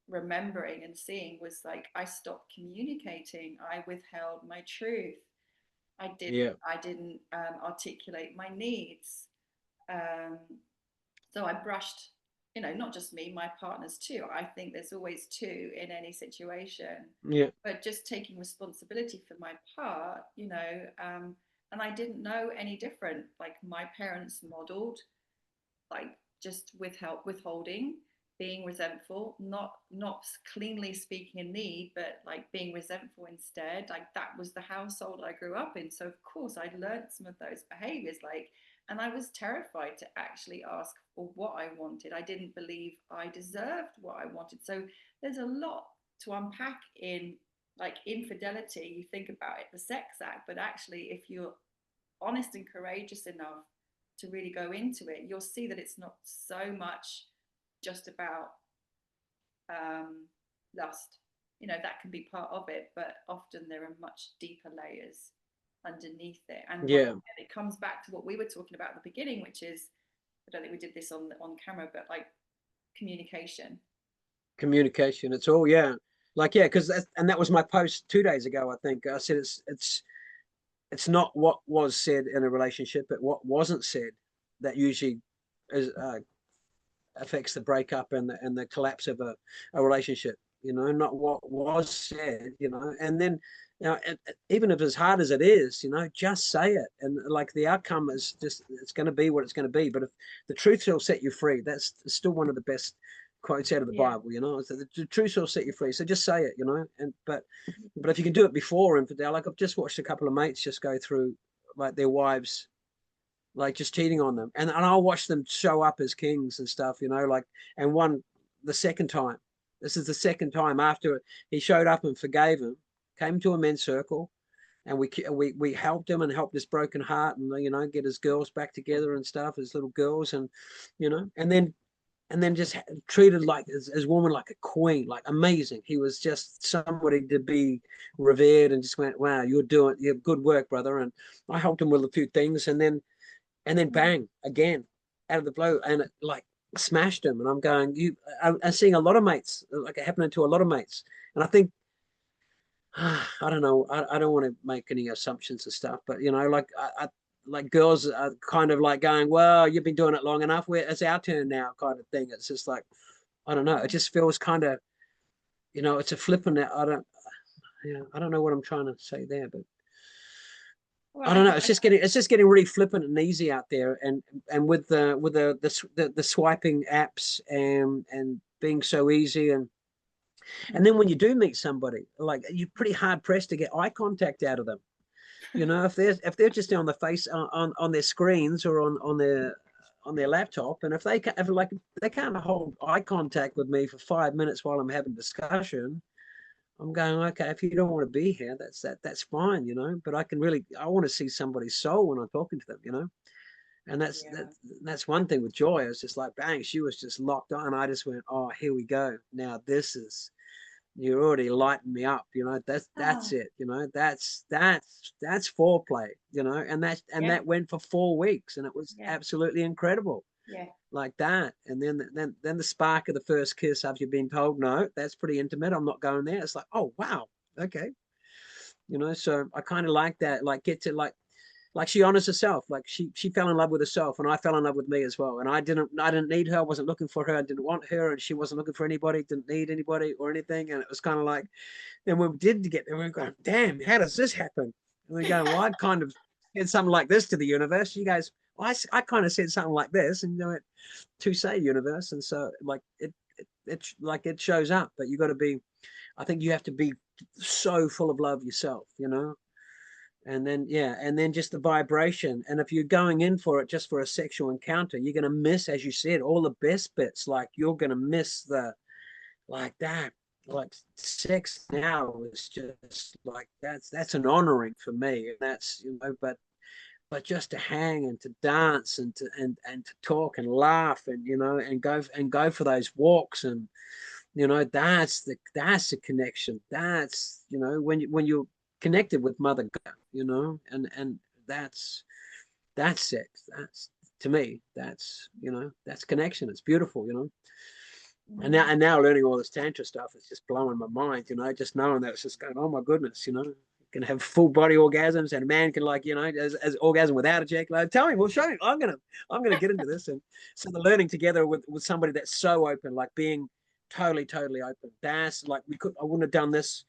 remembering and seeing was, like, I stopped communicating, I withheld my truth, I didn't Yeah. I didn't articulate my needs. Um, so I brushed, not just me, my partners too. I think there's always two in any situation, Yeah. but just taking responsibility for my part, and I didn't know any different. Like, my parents modeled, like, just withholding, being resentful, not cleanly speaking a need, but like being resentful instead. Like, that was the household I grew up in, so of course I'd learned some of those behaviors, like, and I was terrified to actually ask for what I wanted. I didn't believe I deserved what I wanted. So there's a lot to unpack in, like, infidelity. You think about it, the sex act, but actually, if you're honest and courageous enough to really go into it, you'll see that it's not so much just about lust. That can be part of it, but often there are much deeper layers underneath it. And Yeah. it comes back to what we were talking about at the beginning, which is, I don't think we did this on camera, but, like, communication. Communication. It's all, yeah. Like, yeah, because that was my post 2 days ago. I think I said it's not what was said in a relationship, but what wasn't said that usually is, affects the breakup and the collapse of a relationship. Not what was said. And then, even if as hard as it is, just say it, and, like, the outcome is just, it's going to be what it's going to be. But if the truth will set you free, that's still one of the best quotes out of the Yeah. Bible. So the truth will set you free. So just say it. And but if you can do it before infidel, like, I've just watched a couple of mates just go through, like, their wives, like, just cheating on them, and I'll watch them show up as kings and stuff, like, and the second time, this is the second time after he showed up and forgave him, came to a men's circle, and we helped him and helped his broken heart, and, get his girls back together and stuff, his little girls, and, and then just treated, like, his woman like a queen, like, amazing. He was just somebody to be revered, and just went, wow, you're good work, brother. And I helped him with a few things, and then bang, again, out of the blue, and it, like, smashed him. And I'm going, I'm seeing a lot of mates, like, it happening to a lot of mates. And I think, I don't know, I don't want to make any assumptions and stuff, but, like, like, girls are kind of like going, well, you've been doing it long enough, it's our turn now, kind of thing. It's just like, I don't know, it just feels kind of you know, it's a flippant. I don't know what I'm trying to say there, but Well, I I don't know. think It's just getting really flippant and easy out there, and with the swiping apps and being so easy, and then when you do meet somebody, like you're pretty hard pressed to get eye contact out of them. You know, if they're just on the face on their screens or on their laptop, and if like they can't hold eye contact with me for 5 minutes while I'm having discussion, I'm going, okay, if you don't want to be here, that's fine, you know. But I want to see somebody's soul when I'm talking to them, you know. And yeah. that's one thing with Joy. It's just like bang, she was just locked on, and I just went, oh, here we go. Now this is you're already lighting me up, you know. That's Ah, it, you know. That's foreplay, you know. And yeah, that went for 4 weeks, and it was yeah, absolutely incredible, yeah, like that. And then the spark of the first kiss after you've been told no, that's pretty intimate. I'm not going there. It's like, oh wow, okay, you know. So I kind of like that, like get to like she honors herself, like she fell in love with herself, and I fell in love with me as well. And I didn't need her, I wasn't looking for her, I didn't want her, and she wasn't looking for anybody, didn't need anybody or anything. And it was kind of like, then when we did get there, we were going, damn, how does this happen? And we're going, well, I kind of said something like this to the universe. You guys, well, I kind of said something like this, and you know, it to say universe. And so like it shows up, but you got to be, I think you have to be so full of love yourself, you know. And then yeah, and then just the vibration. And if you're going in for it just for a sexual encounter, you're going to miss, as you said, all the best bits. Like you're going to miss the like that, like sex now is just like that's an honoring for me. And that's, you know, but just to hang and to dance and to talk and laugh, and you know, and go for those walks. And you know, that's the connection. That's, you know, when you're connected with Mother God, you know. And that's that's it. That's, to me, that's, you know, that's connection. It's beautiful, you know. mm, And now learning all this tantra stuff is just blowing my mind, you know. Just knowing that, it's just going, oh my goodness, you know, you can have full body orgasms, and a man can, like, you know, as orgasm without ejaculate. Tell me, well, show me. I'm gonna get into this. And so the learning together with somebody that's so open, like being totally open. That's like, I wouldn't have done this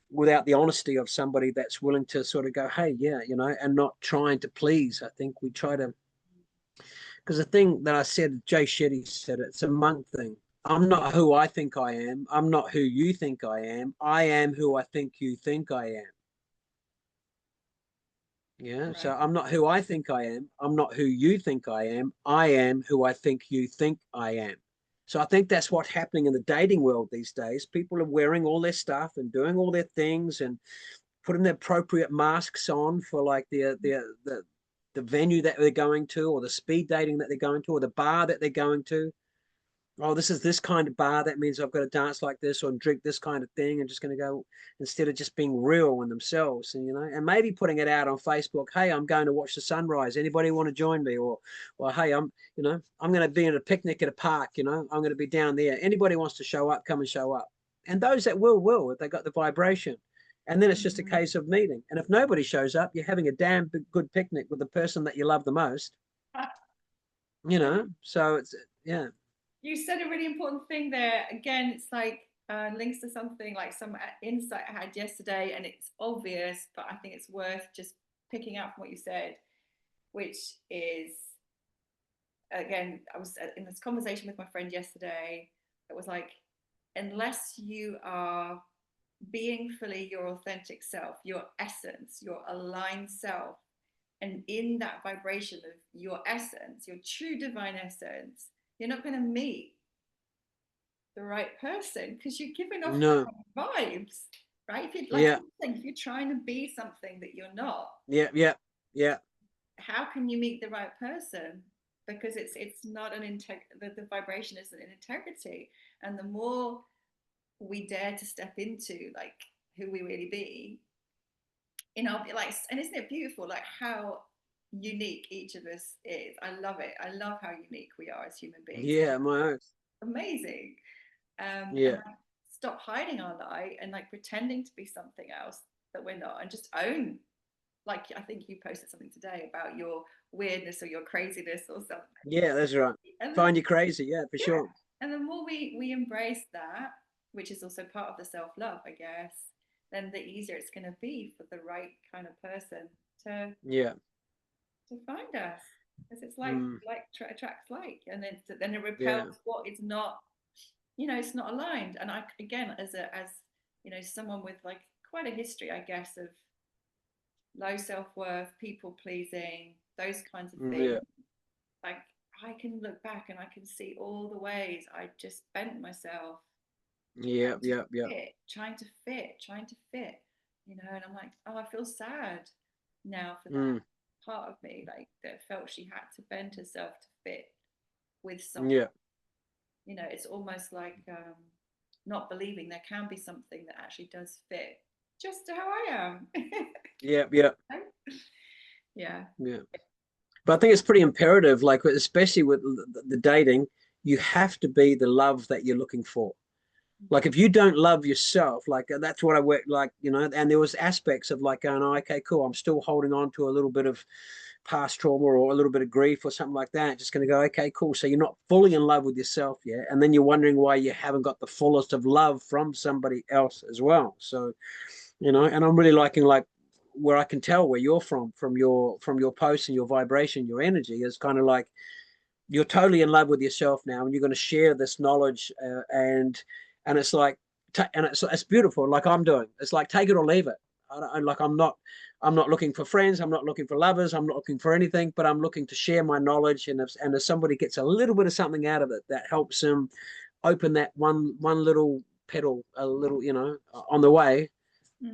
without the honesty of somebody that's willing to sort of go, hey, yeah, you know, and not trying to please. I think we try to, because the thing that I said, Jay Shetty said it, it's a monk thing. I'm not who I think I am. I'm not who you think I am. I am who I think you think I am. Yeah. So right. I'm not who I think I am. I'm not who you think I am. I am who I think you think I am. So I think that's what's happening in the dating world these days. People are wearing all their stuff and doing all their things and putting the appropriate masks on for like the venue that they're going to, or the speed dating that they're going to, or the bar that they're going to. Oh, this is this kind of bar. That means I've got to dance like this or drink this kind of thing. And just going to go, instead of just being real in themselves, and you know, and maybe putting it out on Facebook. Hey, I'm going to watch the sunrise. Anybody want to join me? Or hey, you know, I'm going to be at a picnic at a park. You know, I'm going to be down there. Anybody wants to show up, come and show up. And those that will if they got the vibration. And then it's just a Mhm. case of meeting. And if nobody shows up, you're having a damn good picnic with the person that you love the most. You know, so it's yeah. You said a really important thing there. Again, it's like links to something like some insight I had yesterday, and it's obvious, but I think it's worth just picking up from what you said, which is, again, I was in this conversation with my friend yesterday. It was like, unless you are being fully your authentic self, your essence, your aligned self, and in that vibration of your essence, your true divine essence, you're not going to meet the right person because you're giving off the No. wrong vibes, right? If you like, Yeah. if you're trying to be something that you're not, Yeah. Yeah. Yeah. how can you meet the right person? Because it's not an the vibration isn't an integrity, and the more we dare to step into like who we really be, you know, like, and isn't it beautiful, like how unique each of us is? I love it. I love how unique we are as human beings. Yeah. My own. Amazing. And Yeah. like, stop hiding our light and like pretending to be something else that we're not, and just own. Like, I think you posted something today about your weirdness or your craziness or something. Yeah. That's right. And then, Find you crazy. Yeah, for yeah, sure. and the more we embrace that, which is also part of the self-love, I guess, then the easier it's going to be for the right kind of person to Yeah. find us, because it's Mm. like attracts like, and then it Yeah. repels what is not, it's not aligned. And I, again, as someone with like quite a history, I guess, of low self-worth, people pleasing, those kinds of things, Yeah. like I can look back and I can see all the ways I just bent myself Yeah. Yeah. Yeah. trying to fit, and I'm like, oh, I feel sad now for that Mm. part of me, like that felt she had to bend herself to fit with someone. Yeah. It's almost like not believing there can be something that actually does fit just how I am. Yeah. Yeah. Yeah. Yeah. But I think it's pretty imperative, like especially with the dating, you have to be the love that you're looking for. Like if you don't love yourself, like that's what I work like, and there was aspects of like going, oh, okay, cool, I'm still holding on to a little bit of past trauma or a little bit of grief or something like that. Just going to go, okay, cool. So you're not fully in love with yourself yet, and then you're wondering why you haven't got the fullest of love from somebody else as well. So and I'm really liking like where I can tell where you're from your posts and your vibration, your energy is kind of like you're totally in love with yourself now, and you're going to share this knowledge, and it's like, and it's beautiful. Like I'm doing, it's like take it or leave it. I'm not looking for friends. I'm not looking for lovers. I'm not looking for anything, but I'm looking to share my knowledge. And if somebody gets a little bit of something out of it that helps them open that one little pedal, a little, on the way,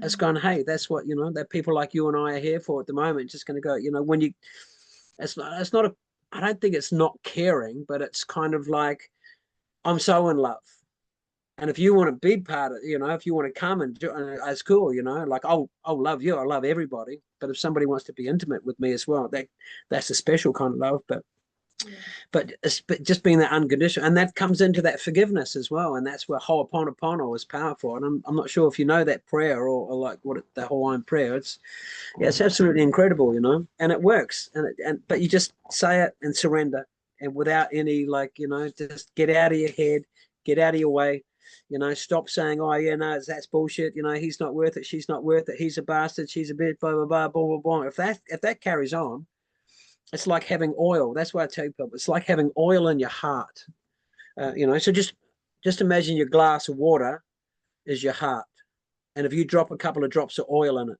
it's Mm. going, hey, that's what, that people like you and I are here for at the moment. Just going to go, when you, it's not a, I don't think it's not caring, but it's kind of like, I'm so in love. And if you want to be part of, if you want to come and do, it's cool, like I'll love you. I love everybody. But if somebody wants to be intimate with me as well, that's a special kind of love. Yeah. But just being that unconditional, and that comes into that forgiveness as well, and that's where Ho'oponopono is powerful. And I'm not sure if you know that prayer or like the Hawaiian prayer. It's absolutely incredible, and it works. But you just say it and surrender, and without any like just get out of your head, get out of your way. Stop saying, oh yeah, no, that's bullshit. He's not worth it, she's not worth it, he's a bastard, she's a bit blah blah blah blah blah blah. If that carries on, it's like having oil. That's why I tell people it's like having oil in your heart. So just imagine your glass of water is your heart, and if you drop a couple of drops of oil in it,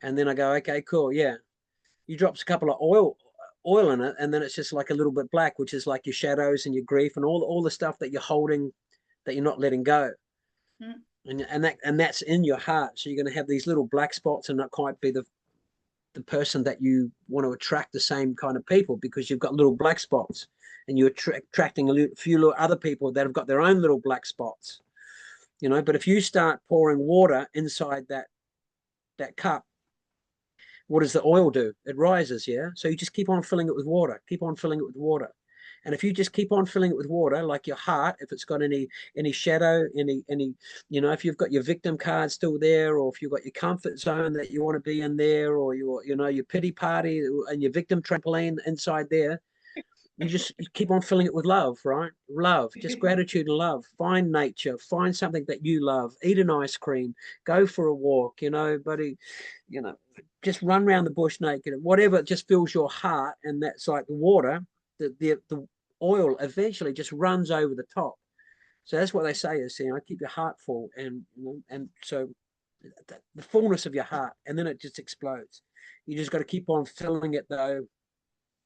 and then I go, okay, cool, yeah, you drop a couple of oil in it, and then it's just like a little bit black, which is like your shadows and your grief and all the stuff that you're holding, that you're not letting go. Mm. And that's in your heart. So you're going to have these little black spots and not quite be the person that you want to attract the same kind of people, because you've got little black spots, and you're attracting a few little other people that have got their own little black spots. But if you start pouring water inside that cup, what does the oil do? It rises, yeah? So you just keep on filling it with water, keep on filling it with water. And if you just keep on filling it with water, like your heart, if it's got any shadow, any, if you've got your victim card still there, or if you've got your comfort zone that you want to be in there, or your pity party and your victim trampoline inside there, you keep on filling it with love, right? Love, just gratitude and love. Find nature, find something that you love, eat an ice cream, go for a walk, buddy, you know, just run around the bush naked, whatever just fills your heart. And that's like the water, the oil eventually just runs over the top. So that's what they say is, keep your heart full, and so the fullness of your heart, and then it just explodes. You just got to keep on filling it though,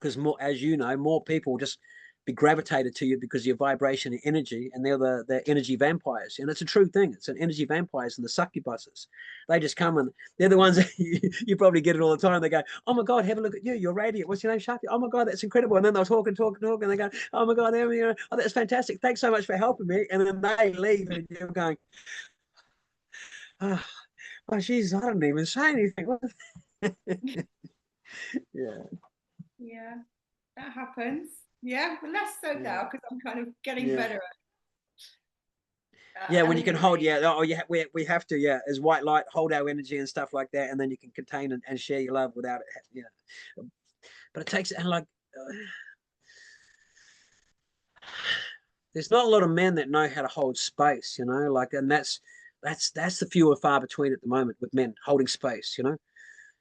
because more, as you know, more people just be gravitated to you because of your vibration and energy, and they're the energy vampires. And it's a true thing. It's an energy vampires and the succubuses. They just come, and they're the ones that you probably get it all the time. They go, oh my God, have a look at you. You're radiant. What's your name, Shakti? Oh my God, that's incredible. And then they'll talk and talk and talk, and they go, oh my God, there we are. Oh, that's fantastic. Thanks so much for helping me. And then they leave, and you're going, oh, oh geez, I didn't even say anything. Yeah. Yeah, that happens. Yeah, but less so Yeah. now because I'm kind of getting Yeah. better at Yeah, when you can hold, alleviating. yeah, oh yeah, we have to, yeah, as white light, hold our energy and stuff like that, and then you can contain and share your love without it, yeah. But it takes, and like, there's not a lot of men that know how to hold space, you know, like, and that's the few and far between at the moment with men holding space, you know.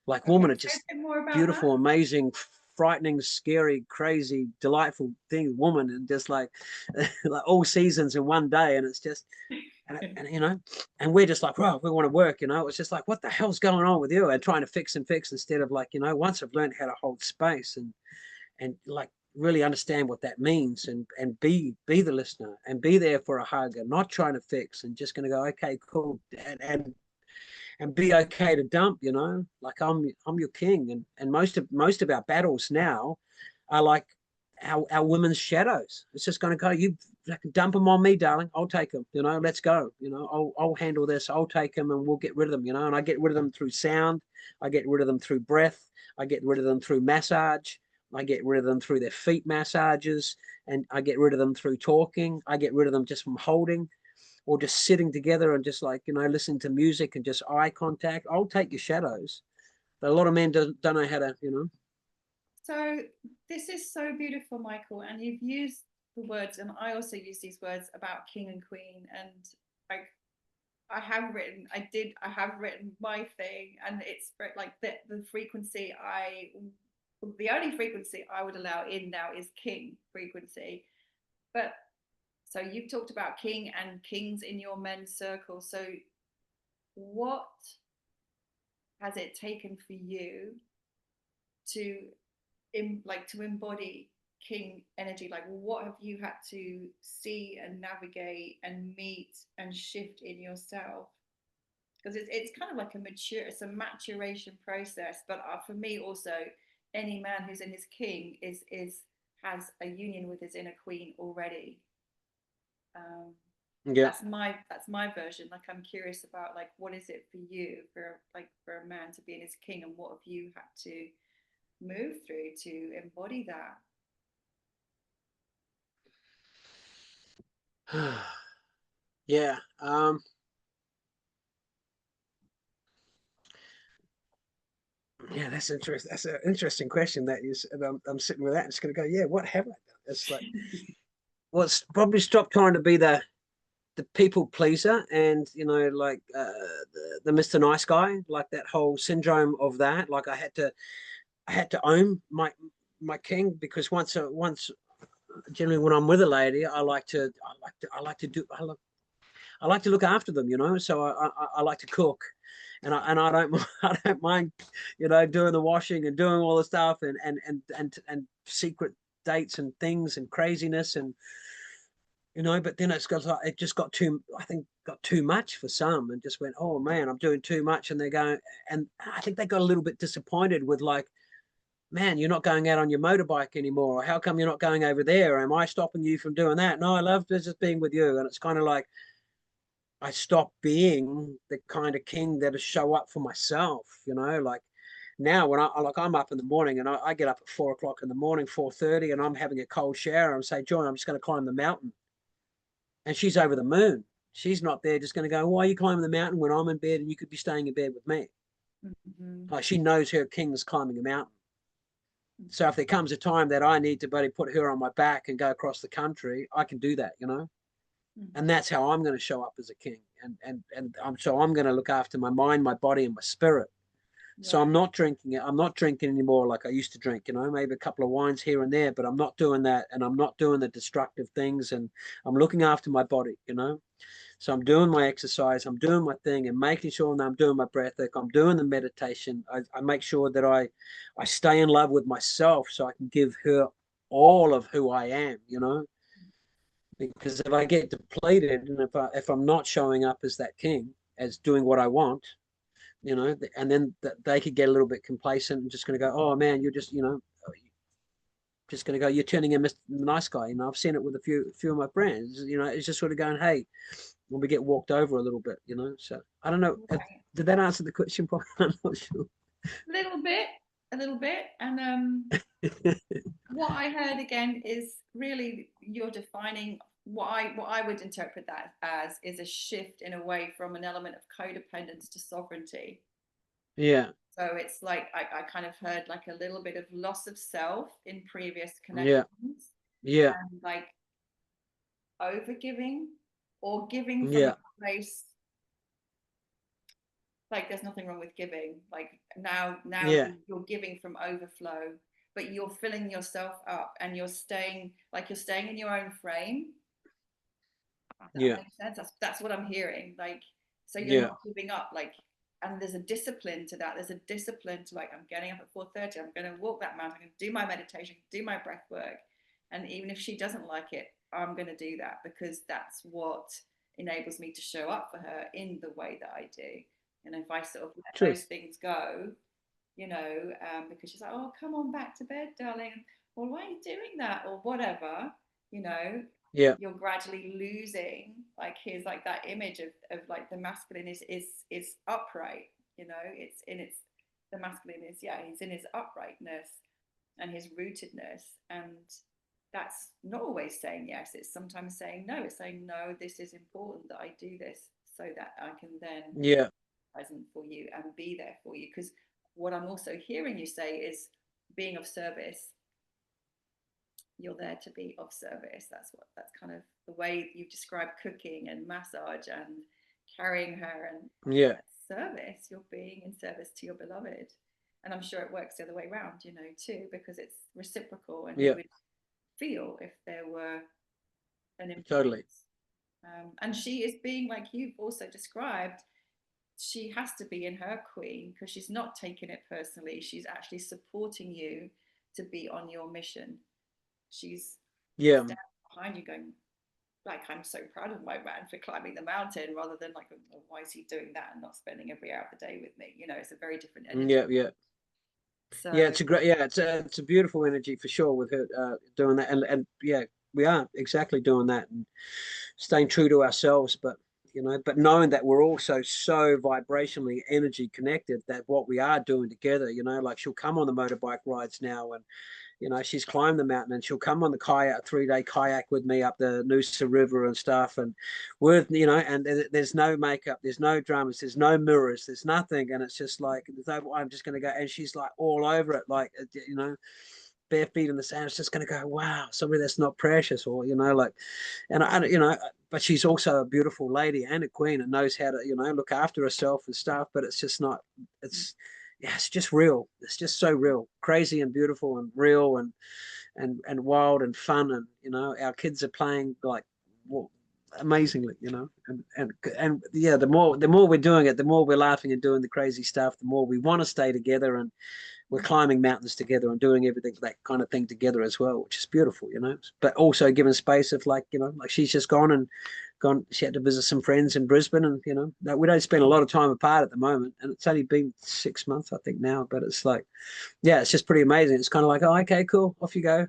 Like, Okay, women are say just a bit more about that. beautiful, amazing, frightening, scary, crazy, delightful thing, woman, and just like like all seasons in one day, and it's just and you know, and we're just like, wow, we want to work, you know. It's just like, what the hell's going on with you? And trying to fix and fix instead of like, you know, once I've learned how to hold space and like really understand what that means and be the listener and be there for a hug and not trying to fix and just going to go, okay, cool, and be okay to dump, you know, like I'm your king. And most of our battles now are like our women's shadows. It's just going to go, you dump them on me, darling, I'll take them, you know, let's go, you know, I'll handle this, I'll take them and we'll get rid of them, you know. And I get rid of them through sound, I get rid of them through breath, I get rid of them through massage, I get rid of them through their feet massages, and I get rid of them through talking, I get rid of them just from holding or just sitting together and just like, you know, listening to music and just eye contact. I'll take your shadows. But a lot of men don't know how to, you know. So this is so beautiful, Michael, and you've used the words, and I also use these words about king and queen, and like I have written my thing, and it's like the frequency the only frequency I would allow in now is king frequency. But so you've talked about king and kings in your men's circle. So what has it taken for you to to embody king energy? Like, what have you had to see and navigate and meet and shift in yourself? Because it's kind of like it's a maturation process. But for me also, any man who's in his king is has a union with his inner queen already. um Yeah. that's my version. Like, I'm curious about, like, what is it for you, for a man to be in his king, and what have you had to move through to embody that? Yeah. Yeah, that's interesting. That's an interesting question. That is, and I'm sitting with that and just going to go, yeah, what have I done? It's like, well, it's probably stop trying to be the people pleaser and, you know, like the Mr. Nice Guy, like that whole syndrome of that. Like I had to own my king, because once generally when I'm with a lady, I like to look after them, you know. So I like to cook, and I don't I don't mind, you know, doing the washing and doing all the stuff and secret dates and things and craziness and, you know. But then it just got too, I think, got too much for some, and just went, oh man, I'm doing too much. And they're going, and I think they got a little bit disappointed with, like, man, you're not going out on your motorbike anymore, or how come you're not going over there? Am I stopping you from doing that? No, I love just being with you. And it's kind of like I stopped being the kind of king that I show up for myself, you know. Like now when I'm up in the morning and I get up at 4 o'clock in the morning, 4:30, and I'm having a cold shower and say, Joy, I'm just going to climb the mountain. And she's over the moon. She's not there just going to go, why are you climbing the mountain when I'm in bed and you could be staying in bed with me? Mm-hmm. Like, she knows her king's climbing a mountain. So if there comes a time that I need to buddy put her on my back and go across the country, I can do that, you know. And Mm-hmm. that's how I'm going to show up as a king. So I'm going to look after my mind, my body, and my spirit. So I'm Right. not drinking it. I'm not drinking anymore like I used to drink, you know, maybe a couple of wines here and there, but I'm not doing that. And I'm not doing the destructive things. And I'm looking after my body, you know. So I'm doing my exercise, I'm doing my thing and making sure that I'm doing my breath work, I'm doing the meditation. I make sure that I stay in love with myself so I can give her all of who I am, you know. Because if I get depleted and if I'm not showing up as that king, as doing what I want, you know, and then they could get a little bit complacent and just going to go, oh man, you're just, you know, just going to go, you're turning in Mr. Nice Guy. You know, I've seen it with a few of my friends. You know, it's just sort of going, hey, when we get walked over a little bit, you know. So I don't know. Right. Did that answer the question? I'm not sure. A little bit. And what I heard again is really you're defining what I would interpret that as is a shift in a way from an element of codependence to sovereignty. Yeah, So it's like I kind of heard like a little bit of loss of self in previous yeah, connections, yeah, and like over giving, or giving from Yeah. a place like there's nothing wrong with giving. Like now Yeah. you're giving from overflow, but you're filling yourself up and you're staying in your own frame. That Yeah. makes sense. That's what I'm hearing. Like, so you're Yeah. not giving up. Like, and there's a discipline to that. There's a discipline to, like, I'm getting up at 4:30. I'm going to walk that mountain. I'm going to do my meditation, do my breath work, and even if she doesn't like it, I'm going to do that because that's what enables me to show up for her in the way that I do. And if I sort of let True. those things go, because she's like, oh, come on back to bed, darling. Well, why are you doing that? Or whatever, you know, Yeah. you're gradually losing, like, here's like that image of like the masculine is upright, the masculine is, yeah, he's in his uprightness and his rootedness. And that's not always saying yes. It's sometimes saying no. It's saying, no, this is important that I do this so that I can then Yeah. present for you and be there for you. Because what I'm also hearing you say is being of service. You're there to be of service. That's kind of the way you've described cooking and massage and carrying her, and Yeah. service. You're being in service to your beloved. And I'm sure it works the other way around, too, because it's reciprocal, and you Yeah. would feel if there were an Totally. imbalance. And she is being, like you've also described, she has to be in her queen because she's not taking it personally. She's actually supporting you to be on your mission. She's Yeah. standing behind you going, like, I'm so proud of my man for climbing the mountain, rather than like, oh, why is he doing that and not spending every hour of the day with me? It's a very different energy. Yeah. Yeah. Yeah, So it's a great, yeah, it's a beautiful energy for sure with her doing that, and yeah, we are exactly doing that and staying true to ourselves, but but knowing that we're also so vibrationally energy connected that what we are doing together, like she'll come on the motorbike rides now, and she's climbed the mountain, and she'll come on the kayak, 3-day kayak with me up the Noosa River and stuff. And and there's no makeup, there's no dramas, there's no mirrors, there's nothing. And it's just like, I'm just going to go. And she's like all over it, like, bare feet in the sand. It's just going to go, wow, somebody that's not precious, or, like, and but she's also a beautiful lady and a queen and knows how to, look after herself and stuff. But it's just not, it's, yeah, it's just real. It's just so real, crazy and beautiful and real and wild and fun. And, our kids are playing like, well, amazingly, and yeah, the more we're doing it, the more we're laughing and doing the crazy stuff, the more we want to stay together, and we're climbing mountains together and doing everything, that kind of thing together as well, which is beautiful, but also giving space of, like, like she's just gone. She had to visit some friends in Brisbane, and we don't spend a lot of time apart at the moment, and it's only been 6 months, I think, now. But it's like, yeah, it's just pretty amazing. It's kind of like, oh, okay, cool, off you go.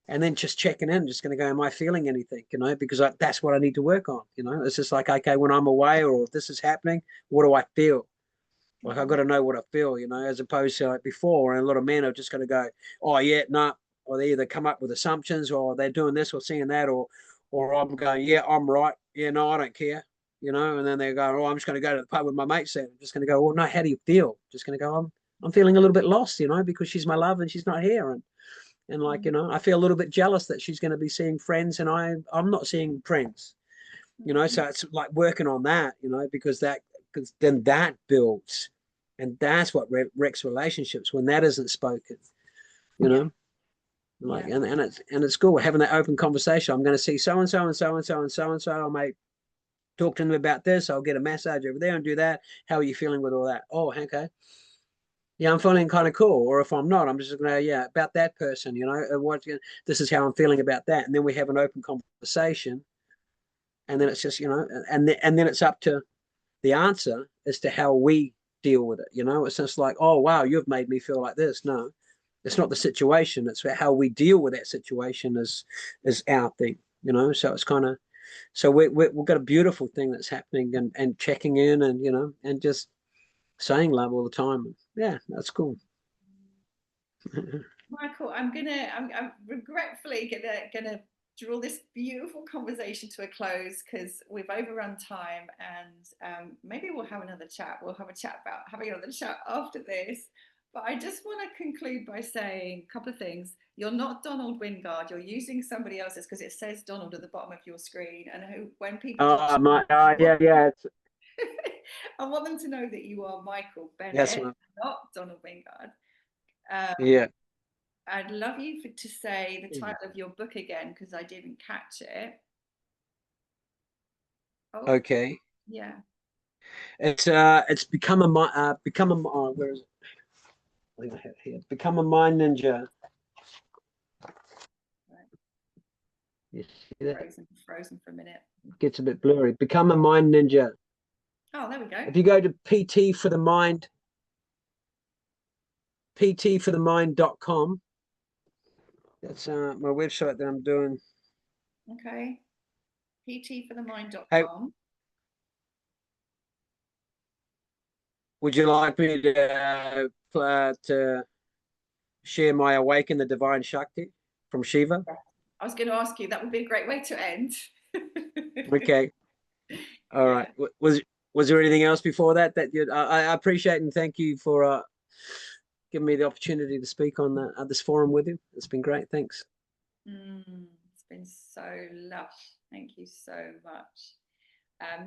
And then just checking in, just going to go, am I feeling anything? Because that's what I need to work on. It's just like, okay, when I'm away or if this is happening, what do I feel? Like, I've got to know what I feel, as opposed to like before. And a lot of men are just going to go, oh, yeah, no. Nah. Or they either come up with assumptions, or they're doing this or seeing that, or I'm going, yeah, I'm right. Yeah, no, I don't care. And then they go, oh, I'm just going to go to the pub with my mates. I'm just going to go, well, no, how do you feel? Just going to go, I'm feeling a little bit lost, because she's my love and she's not here. And like, I feel a little bit jealous that she's going to be seeing friends and I'm not seeing friends, so it's like working on that, because then that builds, and that's what wrecks relationships, when that isn't spoken, you yeah, know, like, yeah, and it's cool having that open conversation. I'm going to see so and so and so and so and so and so. I may talk to them about this. I'll get a massage over there and do that. How are you feeling with all that? Oh, okay. Yeah, I'm feeling kind of cool. Or if I'm not, I'm just going to, yeah, about that person, this is how I'm feeling about that. And then we have an open conversation. And then it's just, and then it's up to the answer as to how we deal with it. It's just like, oh, wow, you've made me feel like this. No, it's not the situation. It's how we deal with that situation is our thing, So it's kind of, so we've got a beautiful thing that's happening, and checking in, and, and just saying love all the time. Yeah, that's cool. Michael, I'm regretfully gonna draw this beautiful conversation to a close because we've overrun time, and maybe we'll have another chat. We'll have a chat about having another chat after this. But I just want to conclude by saying a couple of things. You're not Donald Wingard. You're using somebody else's because it says Donald at the bottom of your screen. And when people Oh, watch, my, I yeah, yeah. want them to know that you are Michael Yes, Bennett, ma'am. not Donald Wingard. Um, Yeah. I'd love you to say the Mm. title of your book again because I didn't catch it. Oh, Okay. yeah. It's become where is it? I think I have it here. Become a mind ninja. Right. You see that? Frozen for a minute. It gets a bit blurry. Become a mind ninja. Oh, there we go. If you go to PT for the mind, ptforthemind.com, that's my website that I'm doing. Okay. Hey, ptforthemind.com. would you like me to share my Awaken the Divine Shakti from Shiva? I was going to ask you, that would be a great way to end. Okay. All Yeah. right. Was there anything else before that you? I appreciate and thank you for giving me the opportunity to speak on this forum with you. It's been great. Thanks. It's been so lush. Thank you so much.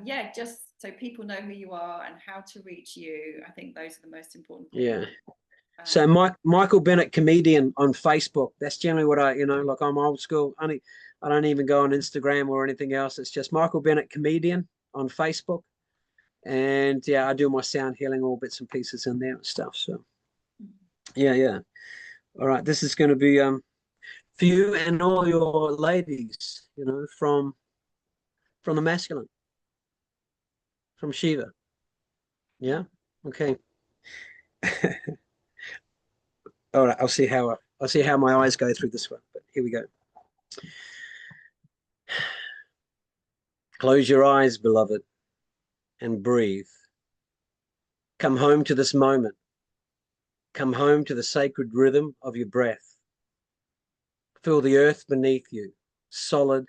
Yeah, just so people know who you are and how to reach you. I think those are the most important things. Yeah. So Michael Bennett comedian on Facebook. That's generally what like I'm old school. I don't even go on Instagram or anything else. It's just Michael Bennett comedian on Facebook. And yeah, I do my sound healing, all bits and pieces in there and stuff. So yeah, yeah. All right. This is going to be for you and all your ladies, from the masculine, from Shiva. Yeah. Okay. All right. I'll see how my eyes go through this one. But here we go. Close your eyes, beloved, and breathe. Come home to this moment. Come home to the sacred rhythm of your breath. Feel the earth beneath you, solid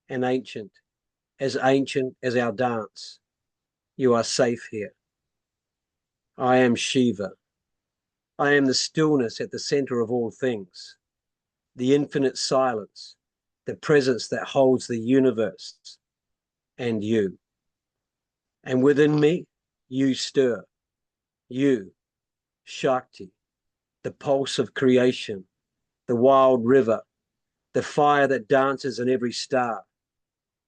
and ancient as our dance. You are safe here. I am Shiva. I am the stillness at the center of all things, the infinite silence, the presence that holds the universe and you. And within me, you stir. You, Shakti, the pulse of creation, the wild river, the fire that dances in every star.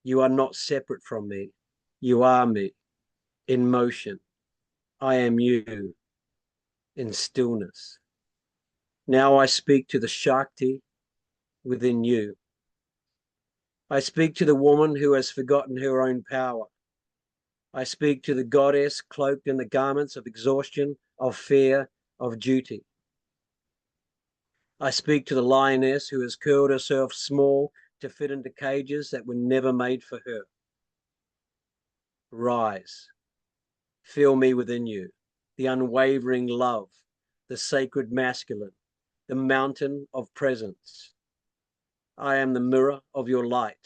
You are not separate from me. You are me in motion. I am you in stillness. Now I speak to the Shakti within you. I speak to the woman who has forgotten her own power. I speak to the goddess cloaked in the garments of exhaustion, of fear, of duty. I speak to the lioness who has curled herself small to fit into cages that were never made for her. Rise. Feel me within you, the unwavering love, the sacred masculine, the mountain of presence. I am the mirror of your light.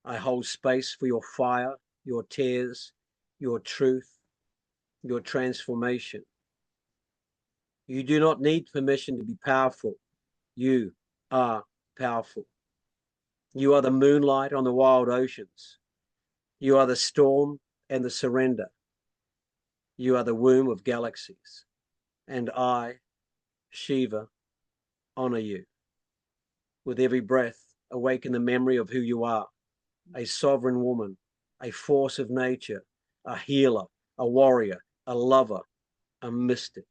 I hold space for your fire, your tears, your truth, your transformation. You do not need permission to be powerful. You are powerful. You are the moonlight on the wild oceans. You are the storm and the surrender. You are the womb of galaxies. And I, Shiva, honor you. With every breath, awaken the memory of who you are, a sovereign woman, a force of nature, a healer, a warrior, a lover, a mystic.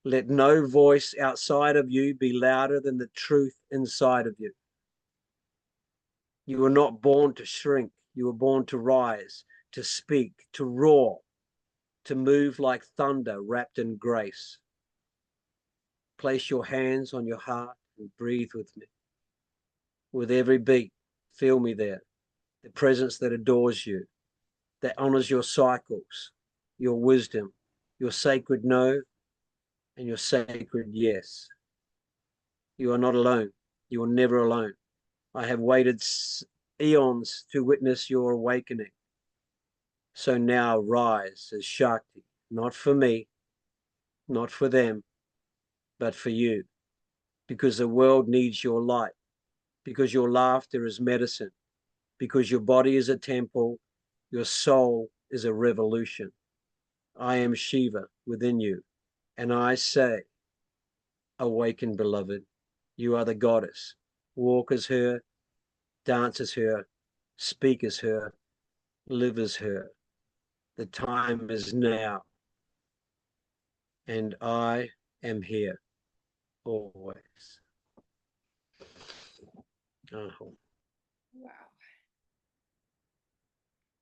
Let no voice outside of you be louder than the truth inside of you. You were not born to shrink. You were born to rise, to speak, to roar, to move like thunder wrapped in grace. Place your hands on your heart and breathe with me. With every beat, feel me there, the presence that adores you, that honors your cycles, your wisdom, your sacred no, and your sacred yes. You are not alone. You are never alone. I have waited eons to witness your awakening. So now rise as Shakti, not for me, not for them, but for you, because the world needs your light, because your laughter is medicine, because your body is a temple, your soul is a revolution. I am Shiva within you, and I say, awaken, beloved. You are the goddess. Walk as her, dance as her, speak as her, live as her. The time is now, and I am here always. Oh. Wow.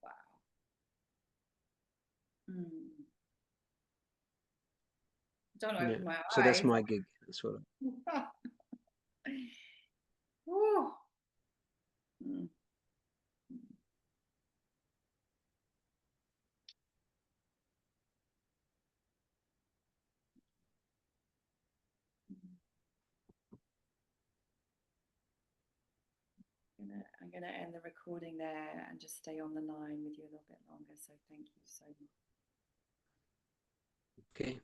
Wow. Mm. Don't Yeah. open my So that's eyes. my gig. That's what. Whew. Mm. I'm gonna end the recording there and just stay on the line with you a little bit longer. So thank you so much. Okay.